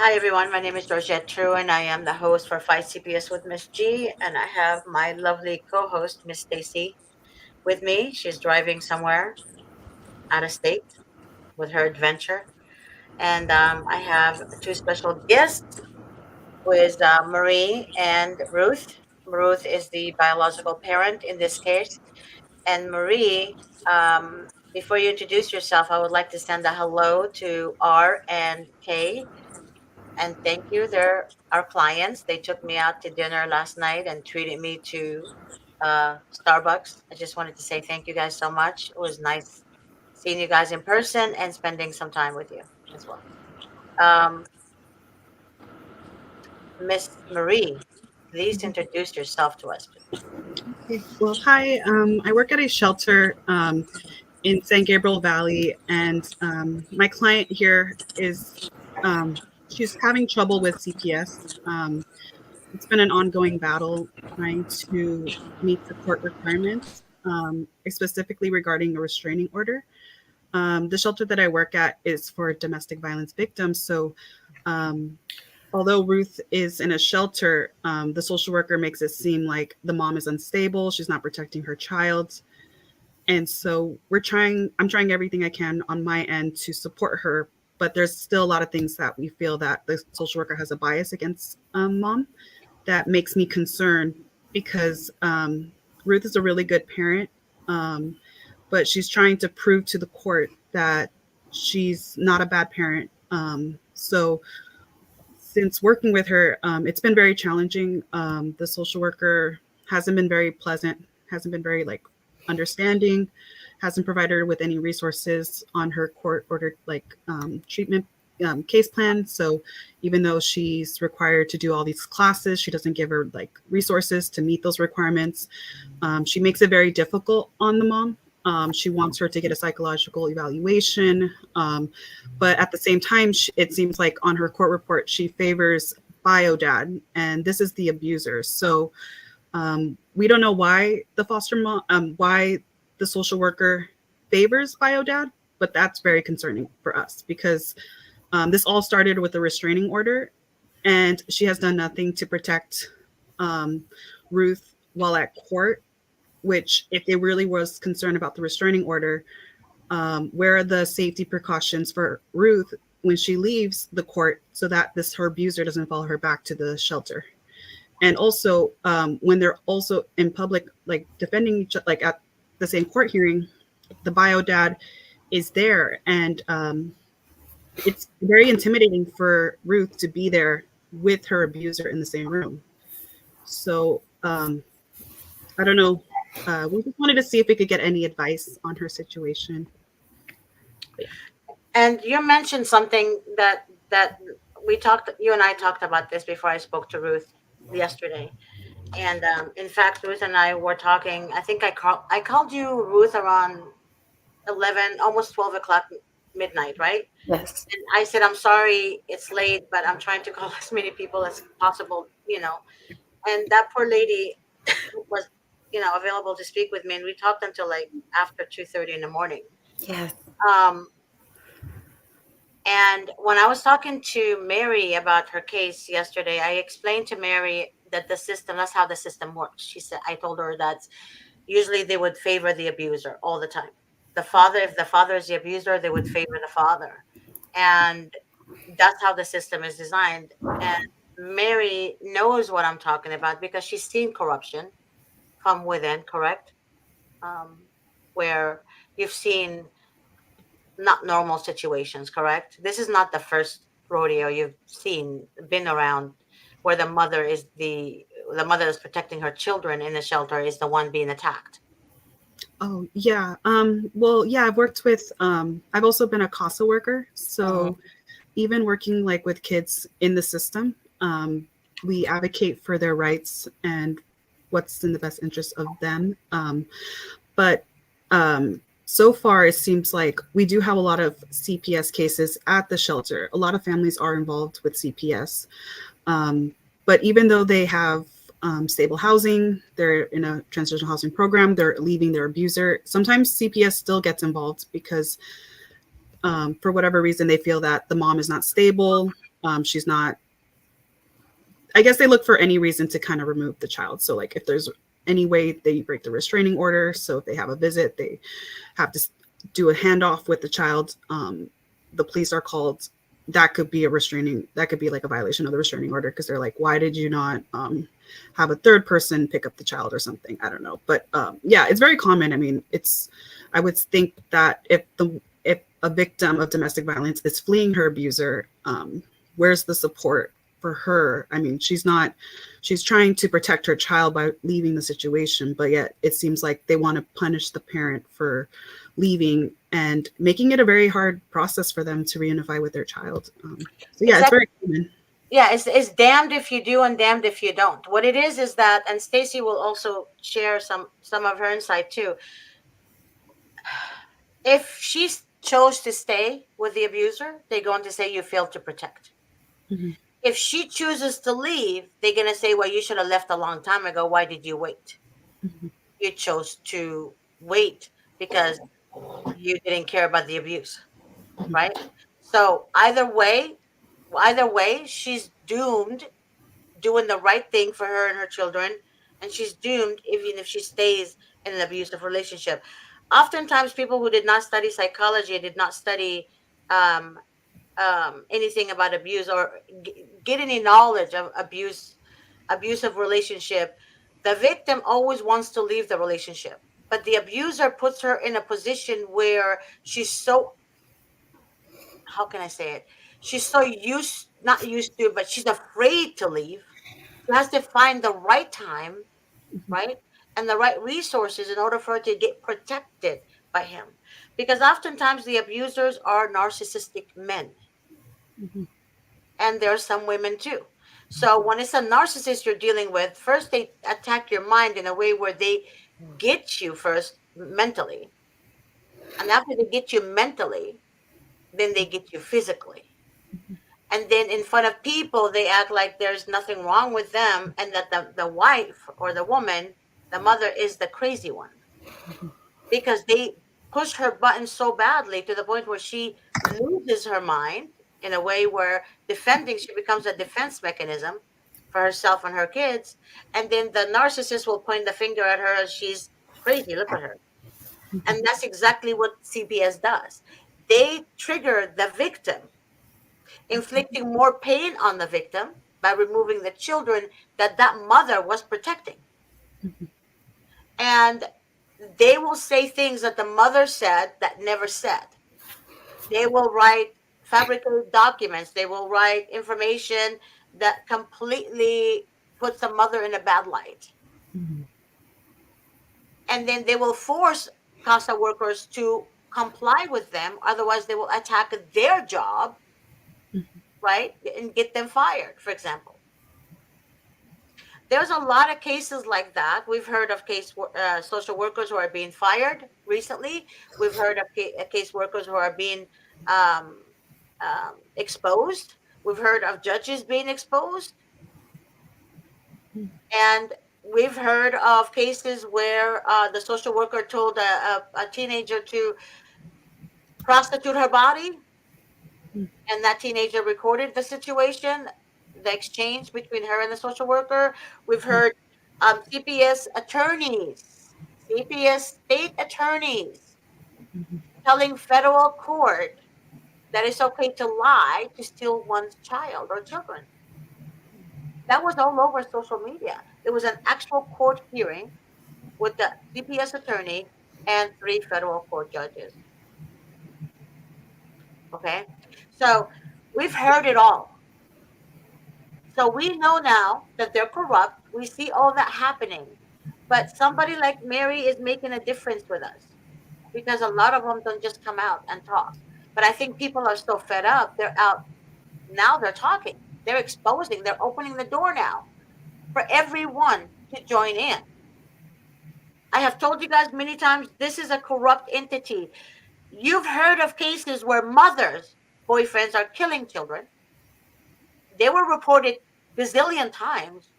Hi everyone, my name is Georgette True and I am the host for Fight CPS with Miss G, and I have my lovely co-host Miss Stacy with me. She's driving somewhere out of state with her adventure, and I have two special guests, who is Marie and Ruth. Ruth is the biological parent in this case, and Marie. Before you introduce yourself, I would like to send a hello to R and K. And thank you. They're our clients. They took me out to dinner last night and treated me to Starbucks. I just wanted to say thank you guys so much. It was nice seeing you guys in person and spending some time with you as well. Um, Miss Marie, please introduce yourself to us, please. Okay. Well, hi. I work at a shelter in San Gabriel Valley, and my client here is she's having trouble with CPS. It's been an ongoing battle trying to meet the court requirements, specifically regarding a restraining order. The shelter that I work at is for domestic violence victims, so um, although Ruth is in a shelter, the social worker makes it seem like the mom is unstable. She's not protecting her child. And so I'm trying everything I can on my end to support her. But there's still a lot of things that we feel that the social worker has a bias against mom that makes me concerned because Ruth is a really good parent, um, but she's trying to prove to the court that she's not a bad parent. So since working with her, it's been very challenging. The social worker hasn't been very pleasant, hasn't been very like understanding, hasn't provided her with any resources on her court ordered treatment case plan. So even though she's required to do all these classes, she doesn't give her like resources to meet those requirements. She makes it very difficult on the mom. She wants her to get a psychological evaluation. But at the same time, it seems like on her court report, she favors bio dad, and this is the abuser. So we don't know why the foster mom, why the social worker favors bio dad, but that's very concerning for us because this all started with a restraining order, and she has done nothing to protect Ruth while at court. Which, if they really was concerned about the restraining order, where are the safety precautions for Ruth when she leaves the court so that this her abuser doesn't follow her back to the shelter? And also, when they're also in public, like defending each other, like at the same court hearing, the bio dad is there, and it's very intimidating for Ruth to be there with her abuser in the same room. So I don't know. We just wanted to see if we could get any advice on her situation. And you mentioned something that we talked. You and I talked about this before I spoke to Ruth yesterday. And in fact, Ruth and I were talking. I think I called you, Ruth, around 11, almost 12 o'clock midnight, right? Yes. And I said, I'm sorry, it's late, but I'm trying to call as many people as possible, you know. And that poor lady was, available to speak with me, and we talked until like after 2:30 in the morning. Yes. Um, and when I was talking to Mary about her case yesterday, I explained to Mary that the system, that's how the system works. She said, I told her that usually they would favor the abuser all the time. The father, if the father is the abuser, they would favor the father. And that's how the system is designed. And Mary knows what I'm talking about because she's seen corruption from within, correct? Where you've seen not normal situations, correct? This is not the first rodeo you've been around, where the mother is protecting her children in the shelter is the one being attacked. Oh yeah. Well, yeah. I've also been a CASA worker, Mhm. so even working like with kids in the system, we advocate for their rights and what's in the best interest of them. But so far, it seems like we do have a lot of CPS cases at the shelter. A lot of families are involved with CPS. Um, but even though they have stable housing, they're in a transitional housing program, they're leaving their abuser, sometimes CPS still gets involved because for whatever reason, they feel that the mom is not stable. She's not. I guess they look for any reason to kind of remove the child. So like if there's any way they break the restraining order, so if they have a visit, they have to do a handoff with the child. The police are called. That could be a restraining. That could be like a violation of the restraining order because they're like, why did you not have a third person pick up the child or something? I don't know, but yeah, it's very common. I mean, it's. I would think that if a victim of domestic violence is fleeing her abuser, where's the support for her? I mean, she's trying to protect her child by leaving the situation, but yet it seems like they want to punish the parent for leaving and making it a very hard process for them to reunify with their child. So yeah, it's Exactly. very common. Yeah, it's damned if you do and damned if you don't. What it is that, and Stacy will also share some of her insight too. If she chose to stay with the abuser, they're going to say you failed to protect. Mhm, If she chooses to leave, they're going to say, well, you should have left a long time ago. Why did you wait? mhm, You chose to wait because you didn't care about the abuse, right? So either way, she's doomed doing the right thing for her and her children, and she's doomed even if she stays in an abusive relationship. Oftentimes, people who did not study psychology, did not study um, anything about abuse or get any knowledge of abusive relationship, the victim always wants to leave the relationship, but the abuser puts her in a position where she's so, how can I say it? She's so not used to, but she's afraid to leave. She has to find the right time, right? And the right resources in order for her to get protected by him. Because oftentimes the abusers are narcissistic men, mhm, and there are some women too. So when it's a narcissist you're dealing with, first they attack your mind in a way where they get you first mentally. And after they get you mentally, then they get you physically. And then in front of people they act like there's nothing wrong with them, and that the wife or the woman, the mother, is the crazy one, because they push her buttons so badly to the point where she loses her mind in a way where defending, she becomes a defense mechanism for herself and her kids. And then the narcissist will point the finger at her as she's crazy, look at her. And that's exactly what CPS does. They trigger the victim, inflicting more pain on the victim by removing the children that that mother was protecting. And they will say things that the mother said that never said. They will write fabricated documents. They will write information that completely puts the mother in a bad light. mhm, And then they will force CASA workers to comply with them. Otherwise, they will attack their job, right? And get them fired, for example. There's a lot of cases like that. We've heard of social workers who are being fired recently. We've heard of case workers who are being um, exposed. We've heard of judges being exposed, and we've heard of cases where the social worker told a teenager to prostitute her body, and that teenager recorded the situation, the exchange between her and the social worker. We've heard CPS attorneys, CPS state attorneys telling federal court that it's okay to lie to steal one's child or children. That was all over social media. There was an actual court hearing with the CPS attorney and three federal court judges. Okay. So we've heard it all. So we know now that they're corrupt. We see all that happening. But somebody like Mary is making a difference with us, because a lot of them don't just come out and talk. But I think people are so fed up. They're out now, they're talking, they're exposing, they're opening the door now for everyone to join in. I have told you guys many times, this is a corrupt entity. You've heard of cases where mothers, boyfriends are killing children. They were reported gazillion times,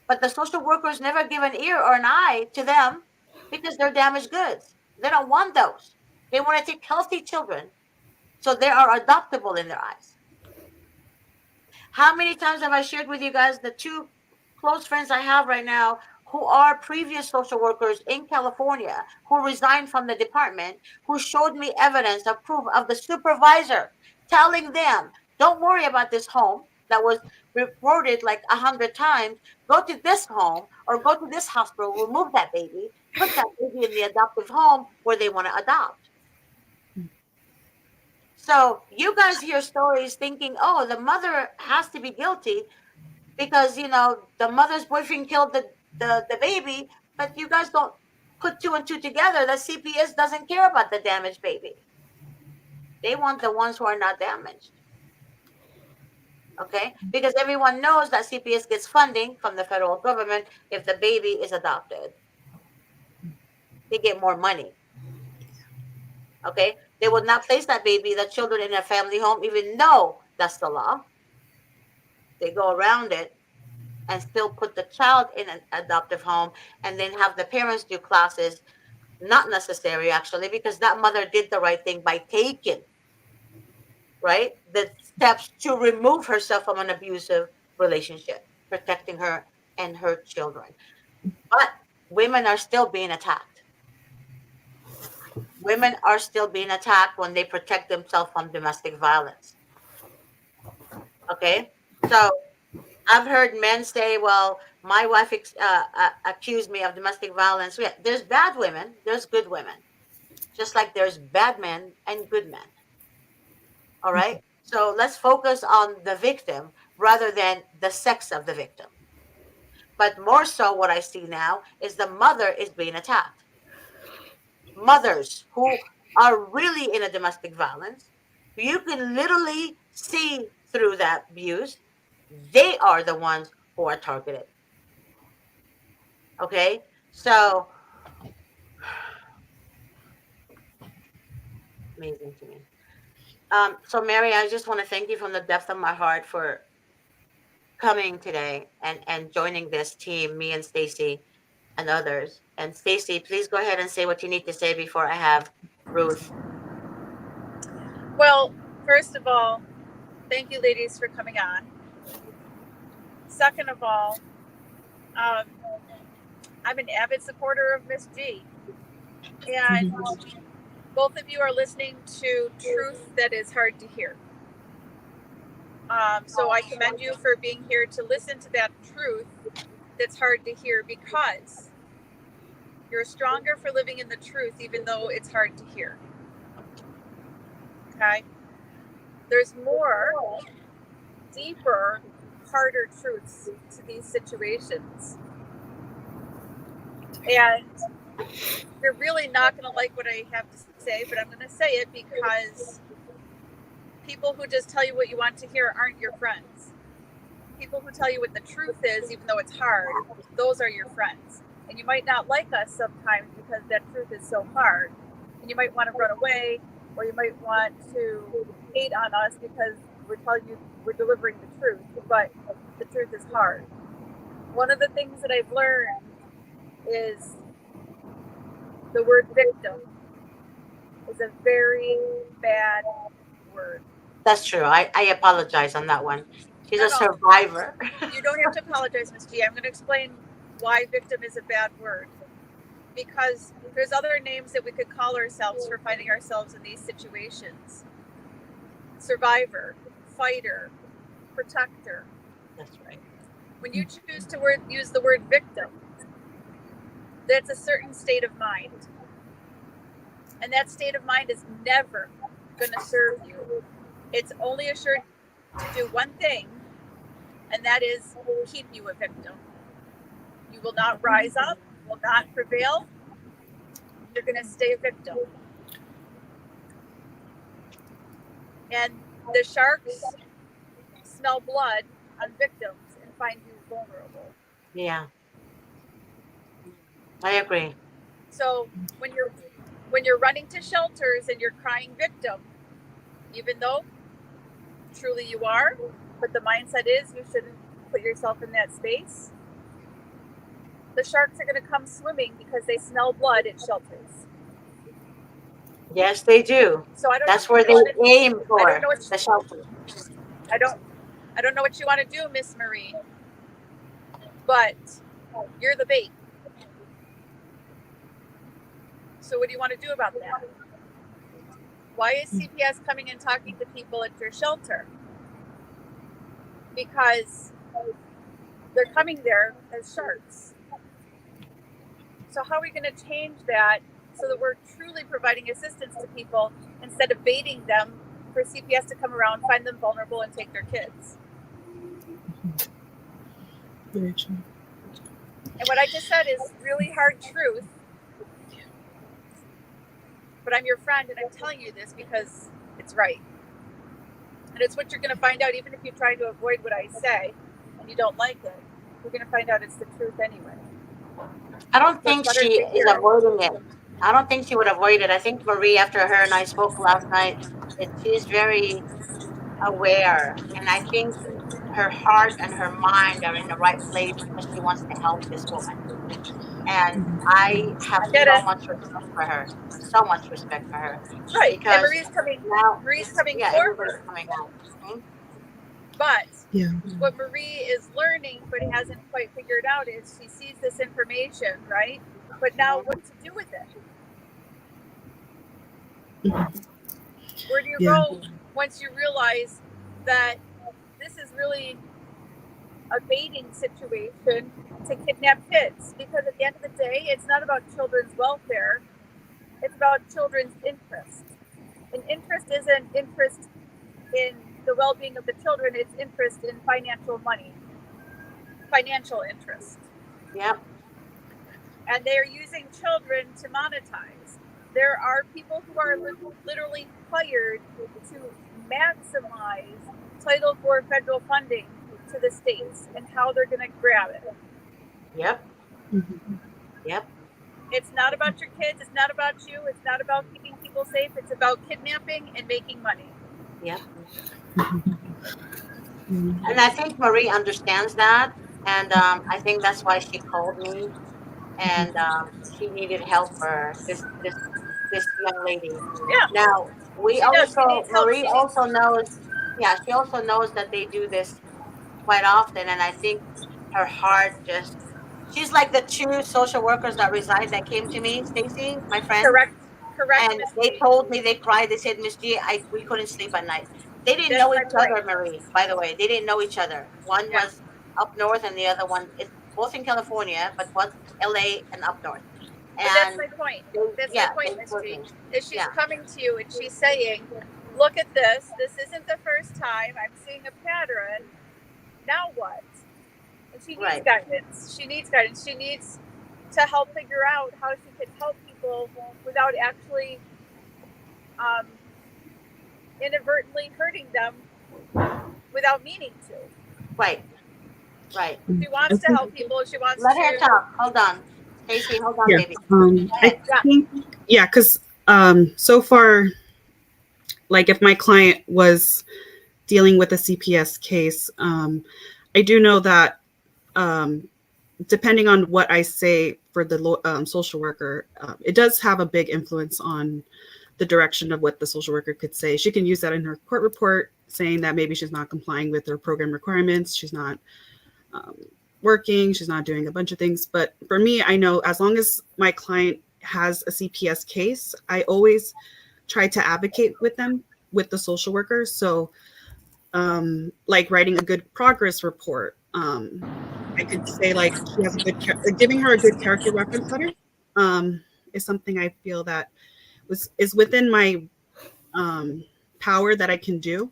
but the social workers never give an ear or an eye to them because they're damaged goods. They don't want those. They want to take healthy children so they are adoptable in their eyes. How many times have I shared with you guys the two close friends I have right now who are previous social workers in California who resigned from the department, who showed me evidence of proof of the supervisor telling them, don't worry about this home that was reported like 100 times. Go to this home or go to this hospital, remove that baby, put that baby in the adoptive home where they want to adopt. So you guys hear stories thinking, oh, the mother has to be guilty because the mother's boyfriend killed the baby, but you guys don't put two and two together that CPS doesn't care about the damaged baby. They want the ones who are not damaged. Okay? Because everyone knows that CPS gets funding from the federal government if the baby is adopted. They get more money. Okay? They would not place that baby, the children in a family home, even though that's the law. They go around it and still put the child in an adoptive home and then have the parents do classes. Not necessary, actually, because that mother did the right thing by taking, right, the steps to remove herself from an abusive relationship, protecting her and her children. But women are still being attacked. Women are still being attacked when they protect themselves from domestic violence. Okay? So I've heard men say, well, my wife accused me of domestic violence. Yeah, there's bad women, there's good women, just like there's bad men and good men. All right. So let's focus on the victim rather than the sex of the victim. But more so, what I see now is the mother is being attacked. Mothers who are really in a domestic violence, you can literally see through that abuse. They are the ones who are targeted. Okay. So amazing to me. So Mary, I just want to thank you from the depth of my heart for coming today and joining this team, me and Stacy and others. And Stacy, please go ahead and say what you need to say before I have Ruth. Well, first of all, thank you, ladies, for coming on. Second of all, um, I'm an avid supporter of Miss G, and both of you are listening to truth that is hard to hear. So I commend you for being here to listen to that truth that's hard to hear, because you're stronger for living in the truth, even though it's hard to hear. Okay? There's more, deeper, harder truths to these situations. And you're really not going to like what I have to say, but I'm going to say it because people who just tell you what you want to hear aren't your friends. People who tell you what the truth is, even though it's hard, those are your friends. And you might not like us sometimes because that truth is so hard. And you might want to run away, or you might want to hate on us because we're telling you we're delivering the truth, but the truth is hard. One of the things that I've learned is the word victim is a very bad word. That's true. I apologize on that one. She's No, a no, survivor. you don't have to apologize, Ms. G. I'm going to explain why victim is a bad word. Because there's other names that we could call ourselves for finding ourselves in these situations. Survivor, fighter, protector. That's right. When you choose to use the word victim, that's a certain state of mind. And that state of mind is never going to serve you. It's only assured to do one thing, and that is keep you a victim. You will not rise up, will not prevail. You're going to stay a victim. And the sharks smell blood on victims and find you vulnerable. Yeah, I agree. So when you're running to shelters and you're crying victim, even though truly you are, but the mindset is you shouldn't put yourself in that space, the sharks are going to come swimming because they smell blood at shelters. Yes, they do. So I don't That's know where if they you want to, aim I don't for know what the shelter. I don't I don't know what you want to do, Miss Marie, but you're the bait. So what do you want to do about that? Why is CPS coming and talking to people at your shelter? Because they're coming there as sharks. So how are we going to change that so that we're truly providing assistance to people instead of baiting them for CPS to come around, find them vulnerable, and take their kids? Very true. And what I just said is really hard truth, but I'm your friend and I'm telling you this because it's right. And it's what you're going to find out, even if you try to avoid what I say and you don't like it, you're going to find out it's the truth anyway. I don't So it's think better she to is hear it. avoiding it. I don't think she would avoid it. I think Marie, after her and I spoke last night, that she's very aware, and I think her heart and her mind are in the right place because she wants to help this woman. And I have I get so it. much respect for her, so much respect for her, Right. And because now, Marie's coming yeah, everybody's forward. coming out. Mhm. But Yeah. what Marie is learning but hasn't quite figured out is she sees this information, right? But now what to do with it? Where do you Yeah. go once you realize that this is really a baiting situation to kidnap kids? Because at the end of the day, it's not about children's welfare, it's about children's interest. And interest isn't interest in the well-being of the children, it's interest in financial money, financial interest. Yep. And they are using children to monetize. There are people who are literally hired to maximize Title IV federal funding to the states and how they're going to grab it. Yep. Mhm. Yep. It's not about your kids. It's not about you. It's not about keeping people safe. It's about kidnapping and making money. Yep. Mhm. And I think Marie understands that, and I think that's why she called me, and she needed help for this young lady. Yeah, Now we she does. She also needs help. Marie She needs. also knows, yeah, she also knows that they do this quite often, and I think her heart just, she's like the two social workers that resigned that came to me, Stacy, my friend, Correct. Correct, and Miss they G. told me, they cried, they said, Miss G, we couldn't sleep at night. They didn't That's know my each point. other, Marie, by the way. They didn't know each other. One Yeah. was up north and the other one is both in California, but one LA and up north. But that's And my point. they, That's my yeah, they point, Miss told G. me. Is she's Yeah, coming to you and she's saying, "Look at this. This isn't the first time. I'm seeing a pattern. Now what?" And she needs right. guidance. She needs guidance. She needs to help figure out how she can help people without actually um, inadvertently hurting them without meaning to. Right, right. She I wants to think, help people. She wants Let her to. talk. Hold on. Stacy, hold on, yeah. baby. Go I ahead. Yeah. think, yeah, because so far, like if my client was dealing with a CPS case, I do know that um, depending on what I say for the social worker, it does have a big influence on the direction of what the social worker could say. She can use that in her court report, saying that maybe she's not complying with her program requirements, she's not um, working, she's not doing a bunch of things. But for me, I know as long as my client has a CPS case, I always try to advocate with them, with the social worker. So, like writing a good progress report. I could say like she has a good, giving her a good character reference letter is something I feel that is within my um, power that I can do.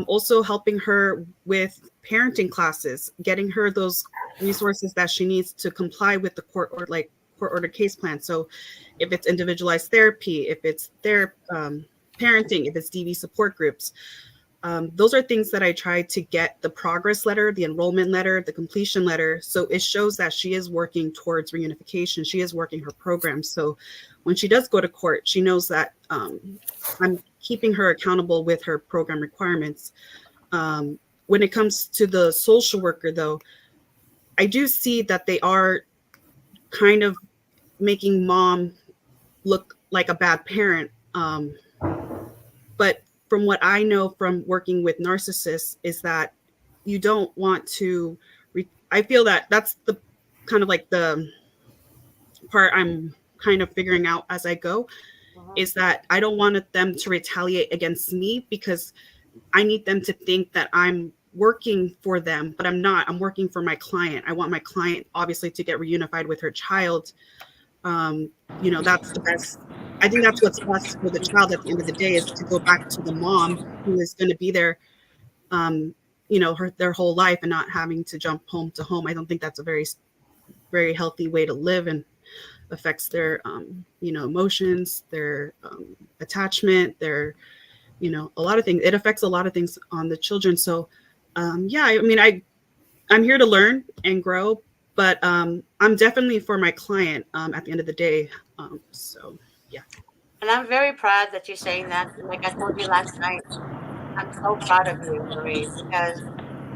Also helping her with parenting classes, getting her those resources that she needs to comply with the court order case plan. So if it's individualized therapy, if it's their parenting, if it's DV support groups, those are things that I try to get the progress letter, the enrollment letter, the completion letter. So it shows that she is working towards reunification. She is working her program. So when she does go to court, she knows that I'm keeping her accountable with her program requirements. When it comes to the social worker, though, I do see that they are kind of making mom look like a bad parent. But from what I know from working with narcissists is that you don't want to. I feel that that's the kind of like the part I'm kind of figuring out as I go, Mhm. is that I don't want them to retaliate against me because I need them to think that I'm working for them, but I'm not. I'm working for my client. I want my client obviously to get reunified with her child. Um, that's the best. I think that's what's best for the child at the end of the day is to go back to the mom who is going to be there, um, their whole life and not having to jump home to home. I don't think that's a very healthy way to live and affects their, emotions, their attachment, their, a lot of things. It affects a lot of things on the children. So, yeah, I mean, I'm here to learn and grow, but I'm definitely for my client at the end of the day. So, yeah. And I'm very proud that you're saying that. Like I told you last night, I'm so proud of you, Marie, because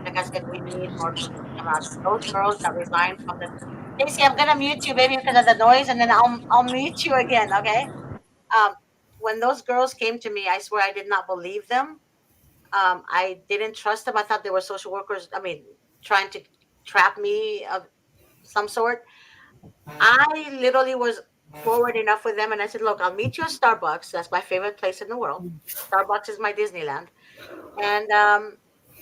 like I said, we need more people to come out. Those girls that resigned from the Casey, I'm gonna mute you, baby, because of the noise, and then I'll mute you again, okay? Um, when those girls came to me, I swear I did not believe them. I didn't trust them. I thought they were social workers. I mean, trying to trap me of some sort. I literally was forward enough with them, and I said, "Look, I'll meet you at Starbucks. That's my favorite place in the world. Starbucks is my Disneyland, and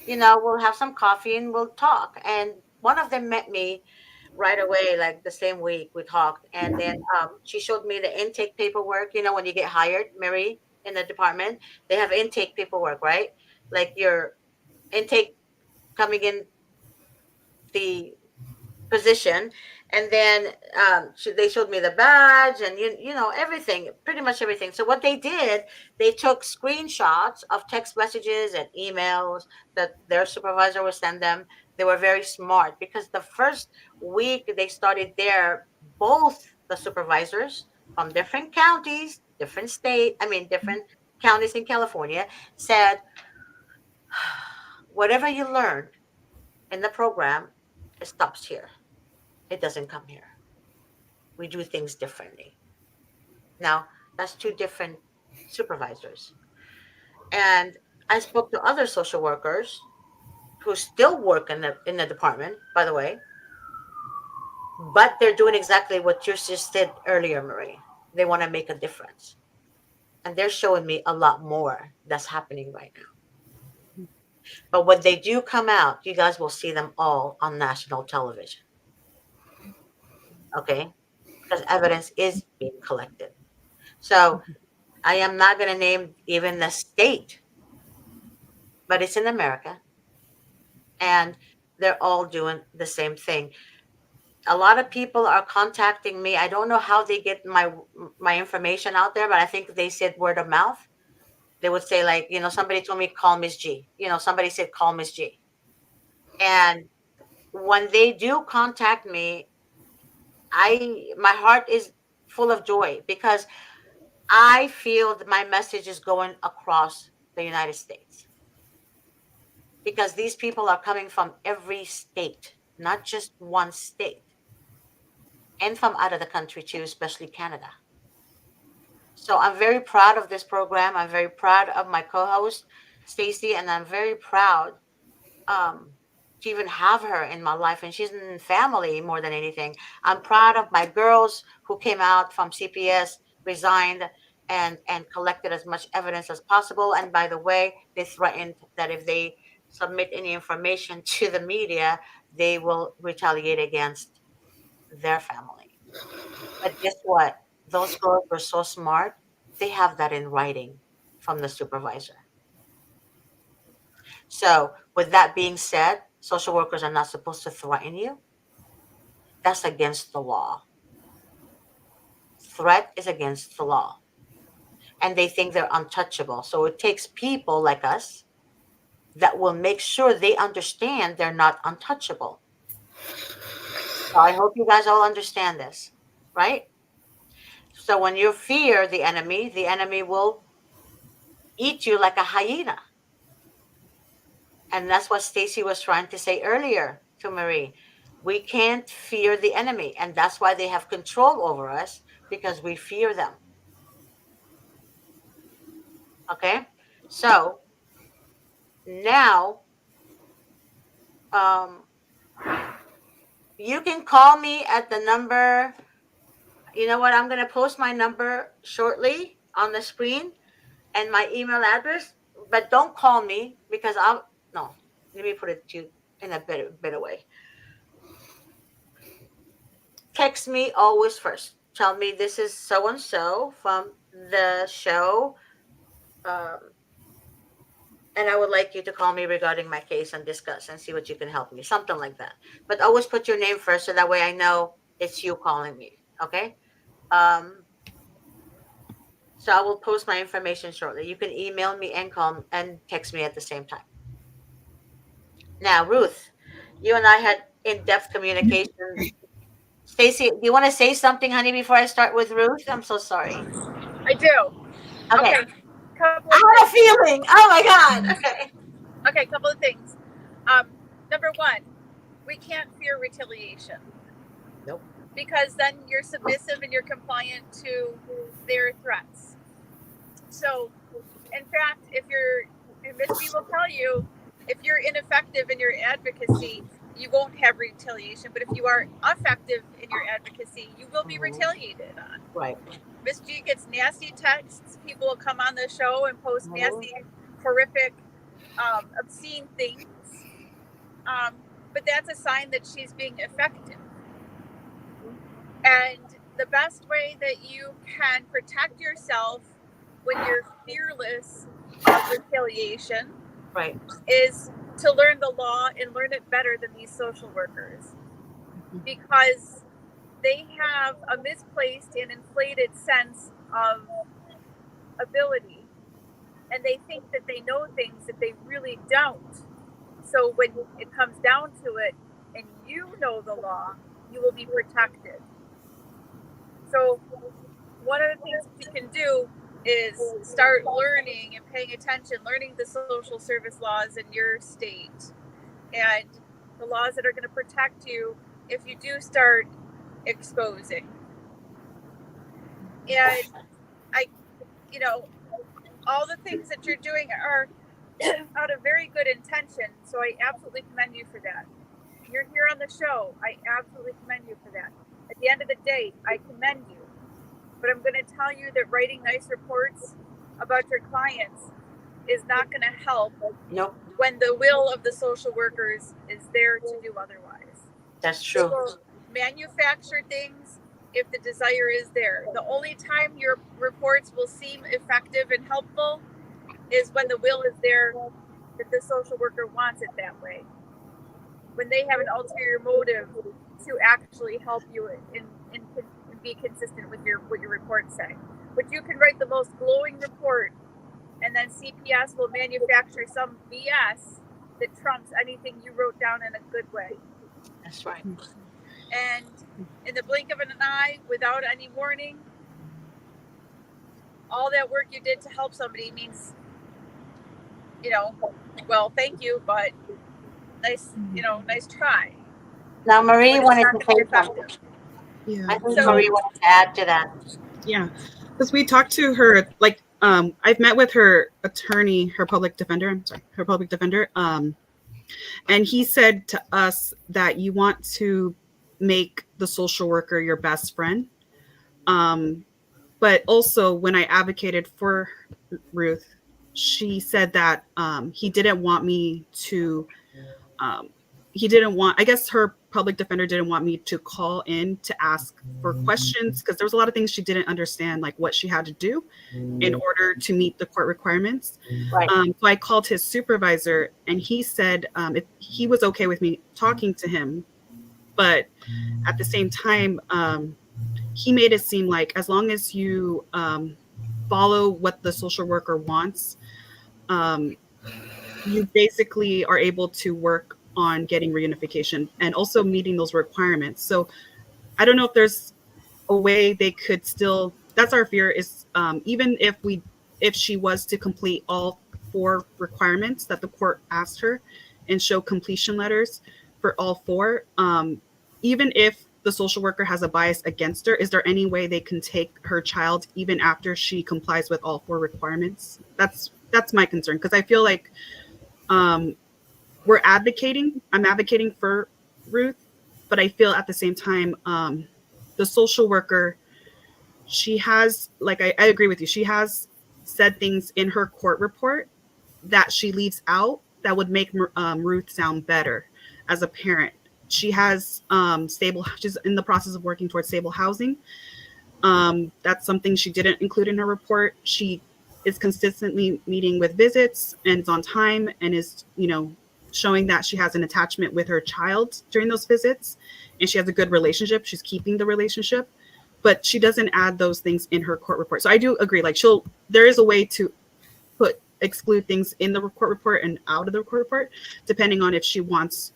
we'll have some coffee and we'll talk." And one of them met me right away, like the same week we talked, and then she showed me the intake paperwork. You know, when you get hired, Mary, in the department, they have intake paperwork, right? Like your intake coming in the position, and then they showed me the badge and everything, pretty much everything. So what they did, they took screenshots of text messages and emails that their supervisor would send them. They were very smart because the first week they started there, both the supervisors from different counties, different state, I mean different counties in California, said, whatever you learned in the program, it stops here. It doesn't come here. We do things differently. Now, that's two different supervisors. And I spoke to other social workers who still work in the department, by the way, but they're doing exactly what you just did earlier, Marie. They want to make a difference. And they're showing me a lot more that's happening right now. But when they do come out, you guys will see them all on national television. Okay? Because evidence is being collected. So I am not going to name even the state, but it's in America, and they're all doing the same thing. A lot of people are contacting me. I don't know how they get my information out there, but I think they said word of mouth. They would say, like, somebody told me call Miss G. Somebody said call Miss G. And when they do contact me, my heart is full of joy because I feel that my message is going across the United States, because these people are coming from every state, not just one state, and from out of the country too, especially Canada. So I'm very proud of this program. I'm very proud of my co-host Stacy, and I'm very proud um, to even have her in my life. And she's in family more than anything. I'm proud of my girls who came out from CPS, resigned, and collected as much evidence as possible. And by the way, they threatened that if they submit any information to the media, they will retaliate against their family. But guess what? Those girls were so smart. They have that in writing from the supervisor. So, with that being said, social workers are not supposed to threaten you. That's against the law. Threat is against the law. And they think they're untouchable. So, it takes people like us that will make sure they understand they're not untouchable. So, I hope you guys all understand this, right? So, when you fear the enemy will eat you like a hyena. And that's what Stacy was trying to say earlier to Marie. We can't fear the enemy. And that's why they have control over us, because we fear them. Okay? So now Um, you can call me at the number. You know what? I'm going to post my number shortly on the screen and my email address, but don't call me because I'll no. Let me put it to you in a better way. Text me always first. Tell me this is so and so from the show, um, and I would like you to call me regarding my case and discuss and see what you can help me. Something like that. But always put your name first, so that way I know it's you calling me. Okay. Um, so I will post my information shortly. You can email me and call and text me at the same time. Now, Ruth, you and I had in-depth communication. Stacy, do you want to say something, honey, before I start with Ruth? I'm so sorry. I do. Okay. Okay, couple I of have a things. feeling. Oh my God. Okay. Okay, couple of things. Number one, we can't fear retaliation. Nope. Because then you're submissive and you're compliant to their threats. So, in fact, if you're, and Ms. G will tell you, if you're ineffective in your advocacy, you won't have retaliation. But if you are effective in your advocacy, you will be retaliated on. Right. Miss G gets nasty texts. People will come on the show and post Mhm. nasty, horrific, obscene things. But that's a sign that she's being effective. And the best way that you can protect yourself when you're fearless of retaliation Right. is to learn the law and learn it better than these social workers, because they have a misplaced and inflated sense of ability, and they think that they know things that they really don't. So when it comes down to it and you know the law, you will be protected. So one of the things that you can do is start learning and paying attention, learning the social service laws in your state and the laws that are going to protect you if you do start exposing. And all the things that you're doing are out of very good intention. So I absolutely commend you for that. You're here on the show. I absolutely commend you for that. At the end of the day, I commend you. But I'm going to tell you that writing nice reports about your clients is not going to help. Nope. When the will of the social workers is there to do otherwise. That's true. They will manufacture things if the desire is there. The only time your reports will seem effective and helpful is when the will is there that the social worker wants it that way. When they have an ulterior motive to actually help you and be consistent with what your reports say. But you can write the most glowing report, and then CPS will manufacture some BS that trumps anything you wrote down in a good way. That's right. And in the blink of an eye, without any warning, all that work you did to help somebody means, well, thank you, but nice try. Now, Marie But it's wanted not to going to say be something. effective. Yeah. I think So- Marie wanted to add to that. Yeah, because we talked to her, like, I've met with her attorney, her public defender, and he said to us that you want to make the social worker your best friend. But also when I advocated for Ruth, she said that he didn't want me to I guess her public defender didn't want me to call in to ask for questions because there was a lot of things she didn't understand, like what she had to do in order to meet the court requirements. Right. So I called his supervisor, and he said he was okay with me talking to him, but at the same time, he made it seem like as long as you follow what the social worker wants, you basically are able to work on getting reunification and also meeting those requirements. So I don't know if there's a way they could still. That's our fear is even if she was to complete all 4 requirements that the court asked her and show completion letters for all 4, even if the social worker has a bias against her, is there any way they can take her child even after she complies with all 4 requirements? That's my concern, because I feel like I'm advocating for Ruth, but I feel at the same time, the social worker, she has, like, I agree with you, she has said things in her court report that she leaves out that would make Ruth sound better as a parent. She has she's in the process of working towards stable housing. That's something she didn't include in her report. She is consistently meeting with visits and is on time and is, showing that she has an attachment with her child during those visits and she has a good relationship. She's keeping the relationship, but she doesn't add those things in her court report. So I do agree. Like, there is a way to exclude things in the court report and out of the court report, depending on if she wants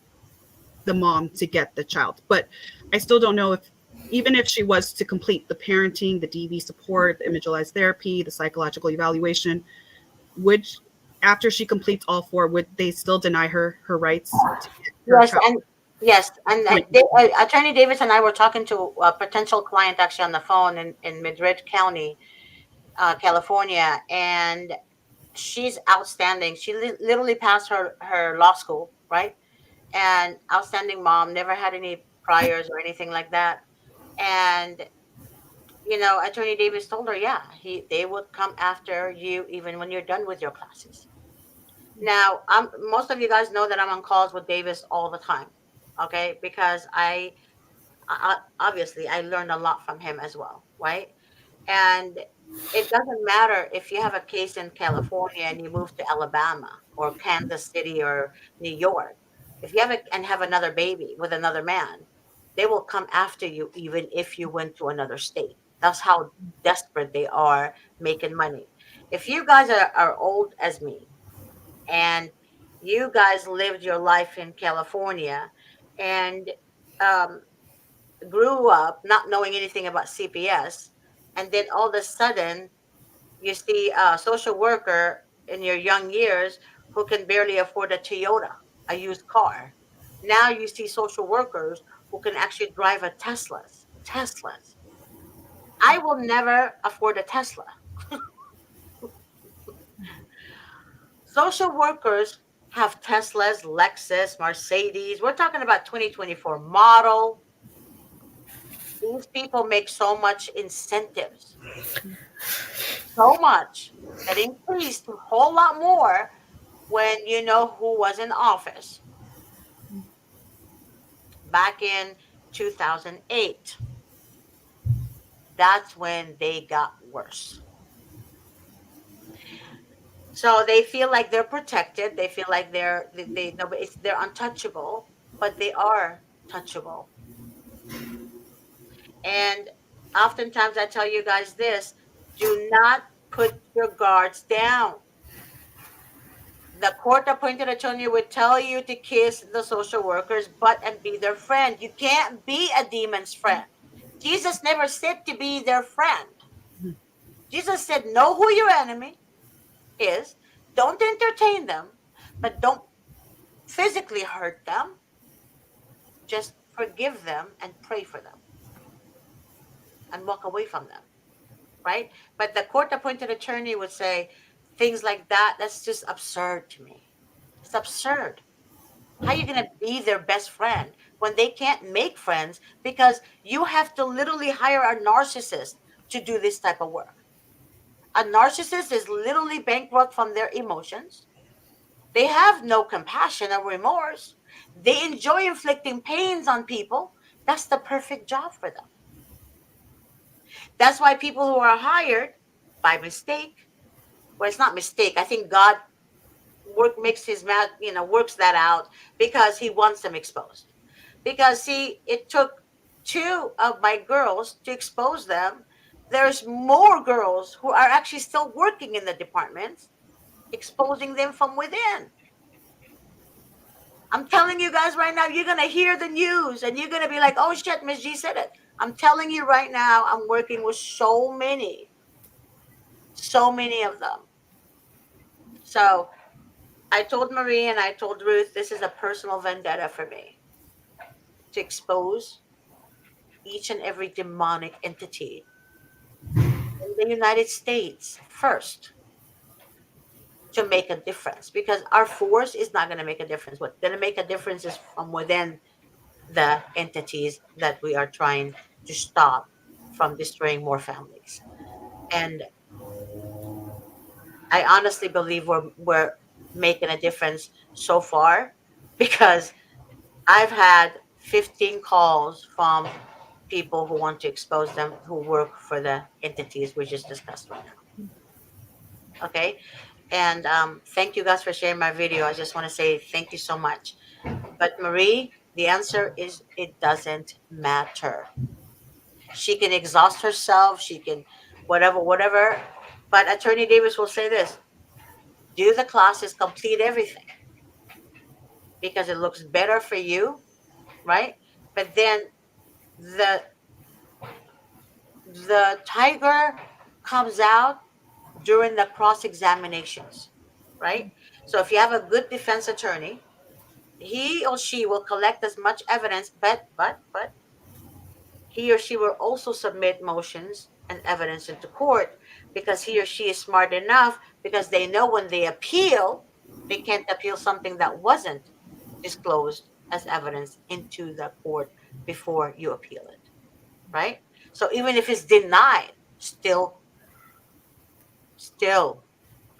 the mom to get the child. But I still don't know if, even if she was to complete the parenting, the DV support, the individualized therapy, the psychological evaluation, would, after she completes all four, would they still deny her rights to get her Yes, child? and yes, and Attorney Davis and I were talking to a potential client actually on the phone in Madrid County, California, and she's outstanding. She literally passed her law school, right? And outstanding mom, never had any priors or anything like that. And Attorney Davis told her, yeah, they would come after you even when you're done with your classes. Now, most of you guys know that I'm on calls with Davis all the time, okay? Because I obviously I learned a lot from him as well, right? And it doesn't matter if you have a case in California and you move to Alabama or Kansas City or New York. If you have another baby with another man, they will come after you even if you went to another state. That's how desperate they are making money. If you guys are old as me and you guys lived your life in California and um, grew up not knowing anything about CPS, and then all of a sudden you see a social worker in your young years who can barely afford a Toyota, a used car. Now you see social workers who can actually drive a Teslas. Teslas. I will never afford a Tesla. Social workers have Teslas, Lexus, Mercedes. We're talking about 2024 model. These people make so much incentives, so much that increased a whole lot more when you know who was in office back in 2008. That's when they got worse. So they feel like they're protected. They feel like they're untouchable, but they are touchable. And oftentimes I tell you guys this: do not put your guards down. The court appointed attorney would tell you to kiss the social worker's butt and be their friend. You can't be a demon's friend. Jesus never said to be their friend. Jesus said, know who your enemy is, don't entertain them, but don't physically hurt them. Just forgive them and pray for them and walk away from them, right? But the court appointed attorney would say things like that. That's just absurd to me. It's absurd. How are you going to be their best friend when they can't make friends because you have to literally hire a narcissist to do this type of work? A narcissist is literally bankrupt from their emotions. They have no compassion or remorse. They enjoy inflicting pains on people. That's the perfect job for them. That's why people who are hired by mistake, well, it's not mistake. I think God makes his math, works that out because he wants them exposed. Because see, it took two of my girls to expose them. There's more girls who are actually still working in the departments, exposing them from within. I'm telling you guys right now, you're gonna hear the news and you're gonna be like, "Oh shit, Miss G said it." I'm telling you right now, I'm working with so many of them. So I told Marie and I told Ruth, this is a personal vendetta for me to expose each and every demonic entity in the United States first. to make a difference, because our force is not going to make a difference. What's going to make a difference is from within the entities that we are trying to stop from destroying more families. And I honestly believe we're making a difference so far, because I've had 15 calls from people who want to expose them, who work for the entities we just discussed right now. Okay. And thank you guys for sharing my video. I just want to say thank you so much. But Marie, the answer is it doesn't matter. She can exhaust herself. She can whatever, whatever. But Attorney Davis will say this: do the classes, complete everything, because it looks better for you, right? But then the the tiger comes out during the cross examinations, right? So if you have a good defense attorney, he or she will collect as much evidence, but he or she will also submit motions and evidence into court, because he or she is smart enough, because they know when they appeal, they can't appeal something that wasn't disclosed as evidence into the court before you appeal it, right? So even if it's denied, still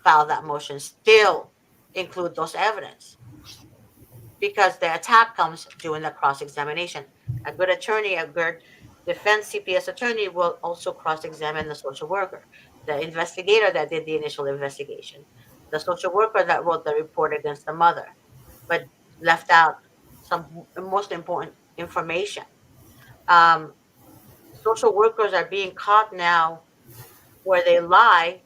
file that motion, still include those evidence, because the attack comes during the cross examination. A good attorney, a good defense CPS attorney will also cross examine the social worker, the investigator that did the initial investigation, the social worker that wrote the report against the mother, but left out some most important information. Um, Social workers are being caught now where they lie.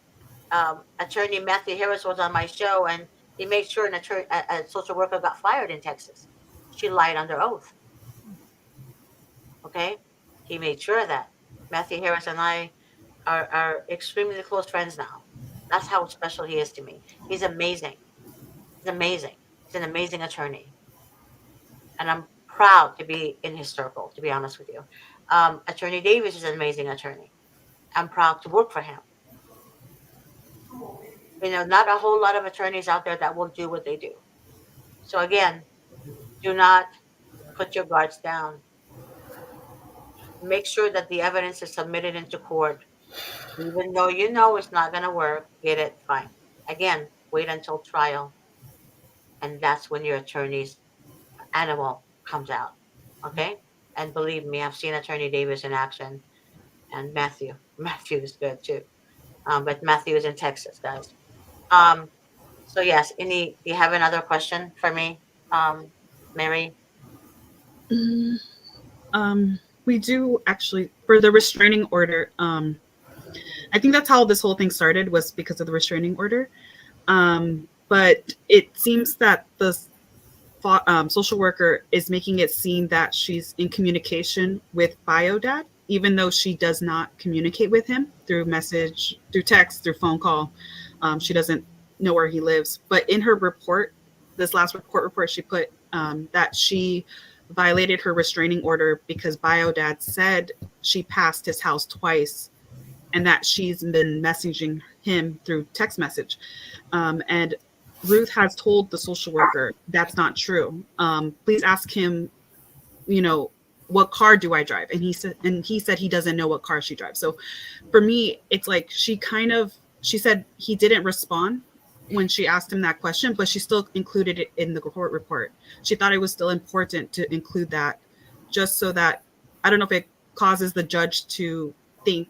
Attorney Matthew Harris was on my show, and he made sure a social worker got fired in Texas. She lied under oath. Okay, he made sure of that. Matthew Harris and I are extremely close friends now. That's how special he is to me. He's amazing. He's amazing. He's an amazing attorney, and I'm proud to be in his circle. To be honest with you, Attorney Davis is an amazing attorney. I'm proud to work for him. Not a whole lot of attorneys out there that will do what they do. So again, do not put your guards down. Make sure that the evidence is submitted into court. Even though you know it's not going to work, get it fine. Again, wait until trial, and that's when your attorney's animal comes out. Okay? And believe me, I've seen Attorney Davis in action, and Matthew. Matthew is good too. But Matthew is in Texas, guys. Um, so yes, do you have another question for me, Mary? Mm, we do actually for the restraining order. I think that's how this whole thing started, was because of the restraining order. But it seems that the social worker is making it seem that she's in communication with Biodad, even though she does not communicate with him through message, through text, through phone call. She doesn't know where he lives. But in her report, this last report, she put that she violated her restraining order because Biodad said she passed his house twice, and that she's been messaging him through text message. And Ruth has told the social worker that's not true. Please ask him, what car do I drive? And he said he doesn't know what car she drives. So for me, it's like she said he didn't respond when she asked him that question, but she still included it in the court report. She thought it was still important to include that, just so that, I don't know if it causes the judge to think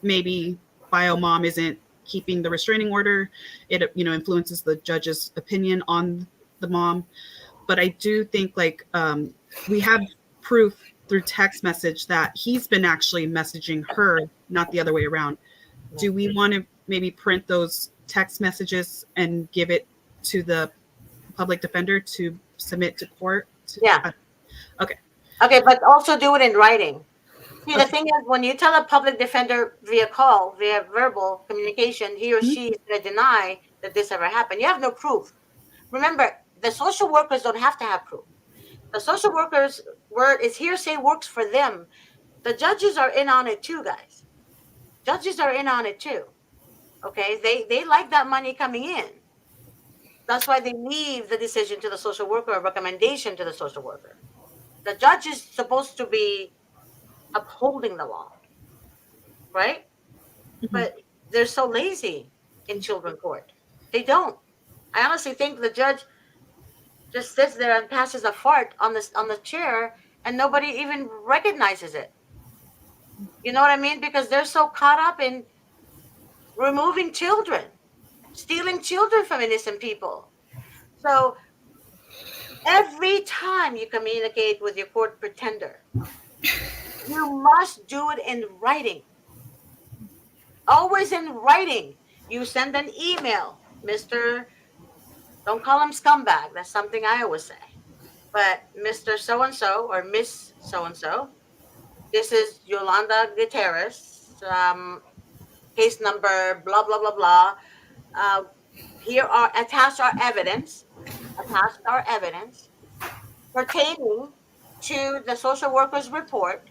maybe bio mom isn't keeping the restraining order. It influences the judge's opinion on the mom. But I do think we have proof through text message that he's been actually messaging her, not the other way around. Do we want to maybe print those text messages and give it to the public defender to submit to court? Yeah. Okay. Okay, but also do it in writing. See, the Okay. thing is, when you tell a public defender via call, via verbal communication, he or Mhm. she is going to deny that this ever happened. You have no proof. Remember, the social workers don't have to have proof. The social workers' word is hearsay, works for them. The judges are in on it too, guys. Judges are in on it too. Okay, they like that money coming in. That's why they leave the decision to the social worker or recommendation to the social worker. The judge is supposed to be upholding the law, right? Mhm. But they're so lazy in children court. They don't. I honestly think the judge just sits there and passes a fart on the chair and nobody even recognizes it. You know what I mean? Because they're so caught up in removing children, stealing children from innocent people. So every time you communicate with your court pretender, you must do it in writing. Always in writing. You send an email, Mr. Don't call him scumbag. That's something I always say. But Mr. So and so or Miss So and so, this is Yolanda Gutierrez, case number blah, blah, blah, blah. Uh, here are attached our evidence pertaining to the social worker's report.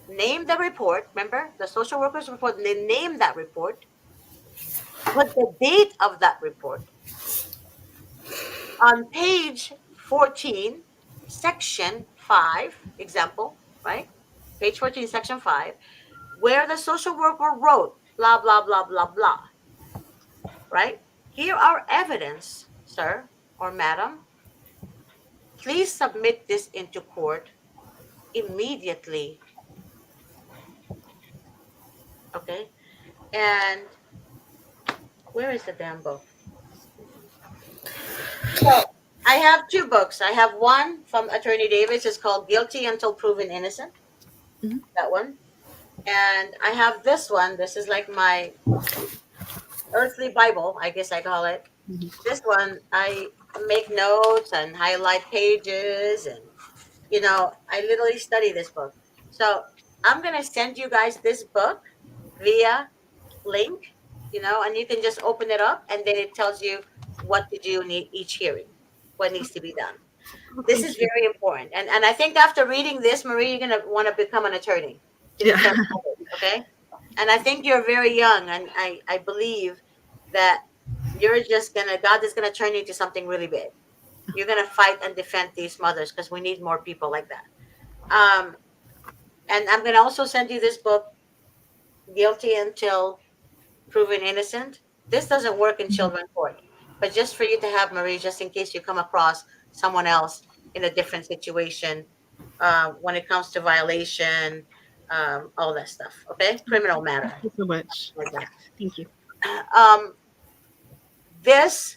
Name the report. Remember, the social worker's report, they name that report, put the date of that report on page 14, section 5, example, right? Page 14, section 5, where the social worker wrote blah, blah, blah, blah, blah, right? Here are evidence, sir or madam. Please submit this into court immediately, okay? And where is the damn book? So I have two books. I have one from Attorney Davis. It's called Guilty Until Proven Innocent. Mhm. That one. And I have this one. This is like my earthly Bible, I guess I call it. Mhm. This one, I make notes and highlight pages, and I literally study this book. So I'm gonna send you guys this book via link, and you can just open it up, and then it tells you what to do in each hearing, what needs to be done. Oh, This thank is you. very important, and I think after reading this, Marie, you're gonna want to become an attorney to Yeah. defend others, okay? And I think you're very young, and I believe that you're just gonna God is gonna turn you into something really big. You're gonna fight and defend these mothers because we need more people like that. And I'm gonna also send you this book, Guilty Until Proven Innocent. This doesn't work in Mhm. children court, but just for you to have, Marie, just in case you come across someone else in a different situation, when it comes to violation, all that stuff. Okay, criminal Thank matter you so much. like Yeah. Thank you. that. This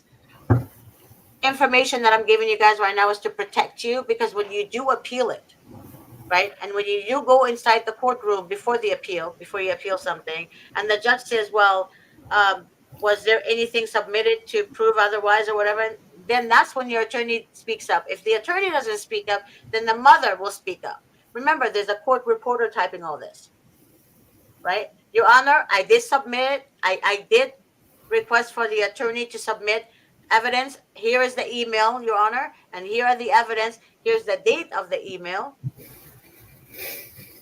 information that I'm giving you guys right now is to protect you, because when you do appeal it, right? And when you do go inside the courtroom before the appeal, before you appeal something, and the judge says, well, um, was there anything submitted to prove otherwise or whatever? Then that's when your attorney speaks up. If the attorney doesn't speak up, then the mother will speak up. Remember, there's a court reporter typing all this, right? Your Honor, I did submit, I did request for the attorney to submit evidence. Here is the email, Your Honor, and here are the evidence. Here's the date of the email,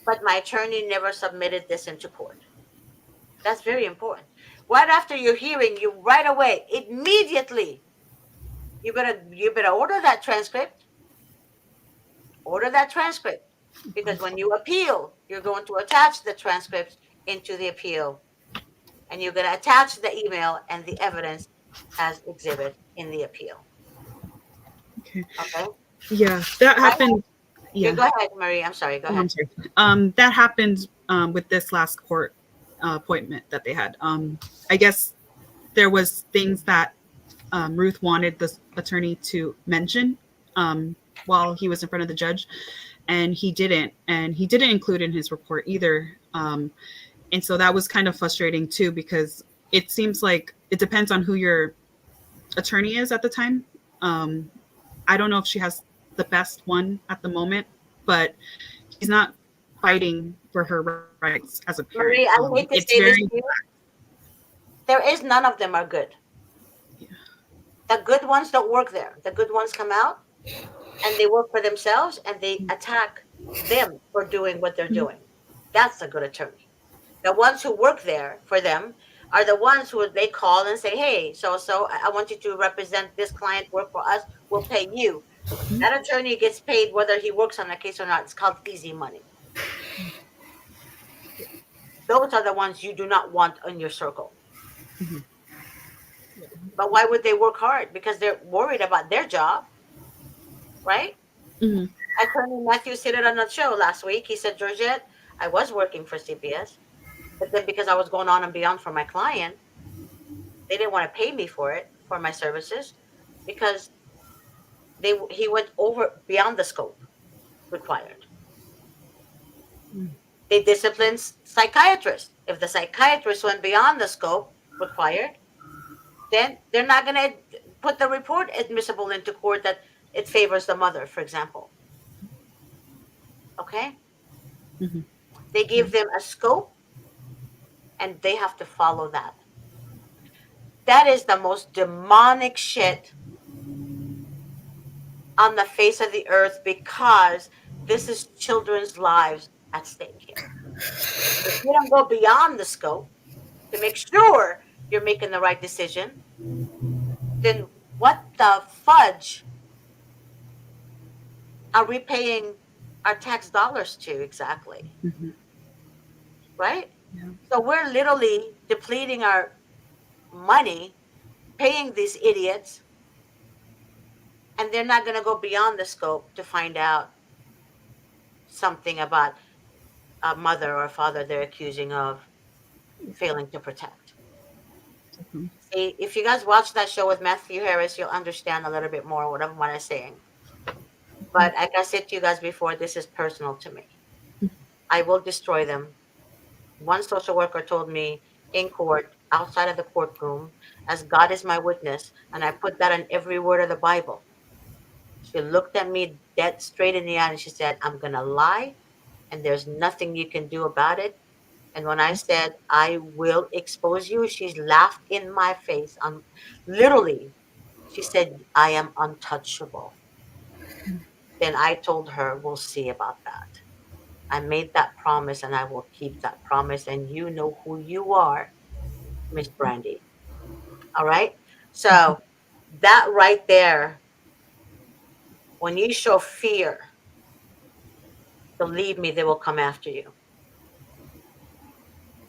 but my attorney never submitted this into court. That's very important. Right after your hearing, you right away, immediately, you better order that transcript, because when you appeal, you're going to attach the transcripts into the appeal, and you're going to attach the email and the evidence as exhibit in the appeal. Okay. Okay. Yeah, that I have, happened. you Yeah. go ahead, Marie. I'm sorry. Go Oh, ahead. I'm sorry. That happened with this last court appointment that they had. I guess there was things that Ruth wanted the attorney to mention while he was in front of the judge, and he didn't include in his report either. And so that was kind of frustrating too, because it seems like it depends on who your attorney is at the time. Um, I don't know if she has the best one at the moment, but she's not fighting for her rights as a parent. Marie, I hate It's to say very this to you. There is none of them are good. The good ones don't work there. The good ones come out and they work for themselves and they attack them for doing what they're doing. That's a good attorney. The ones who work there for them are the ones who they call and say, "Hey, so I want you to represent this client, work for us. We'll pay you." That attorney gets paid whether he works on a case or not. It's called easy money. Those are the ones you do not want in your circle. But why would they work hard? Because they're worried about their job, right? Mhm. Attorney Matthew said it on the show last week. He said, "Georgette, I was working for CPS, but then because I was going on and beyond for my client, they didn't want to pay me for it, for my services, because he went over beyond the scope required. They disciplined psychiatrists. If the psychiatrist went beyond the scope required, then they're not going to put the report admissible into court that it favors the mother, for example. Okay? Mhm. They give them a scope and they have to follow that. That is the most demonic shit on the face of the earth because this is children's lives at stake here. If you don't go beyond the scope to make sure you're making the right decision, then what the fudge are we paying our tax dollars to exactly? Mhm. Right? Yeah. So we're literally depleting our money paying these idiots, and they're not going to go beyond the scope to find out something about a mother or a father they're accusing of failing to protect. Mhm. See, if you guys watch that show with Matthew Harris, you'll understand a little bit more what I'm saying. But like I said to you guys before, this is personal to me. I will destroy them. One social worker told me in court, outside of the courtroom, as God is my witness, and I put that on every word of the Bible. She looked at me dead straight in the eye and she said, "I'm going to lie, and there's nothing you can do about it." And when I said, "I will expose you," she laughed in my face. Literally, she said, "I am untouchable." Then I told her, "We'll see about that." I made that promise and I will keep that promise. And you know who you are, Miss Brandy. All right. So that right there, when you show fear, believe me, they will come after you.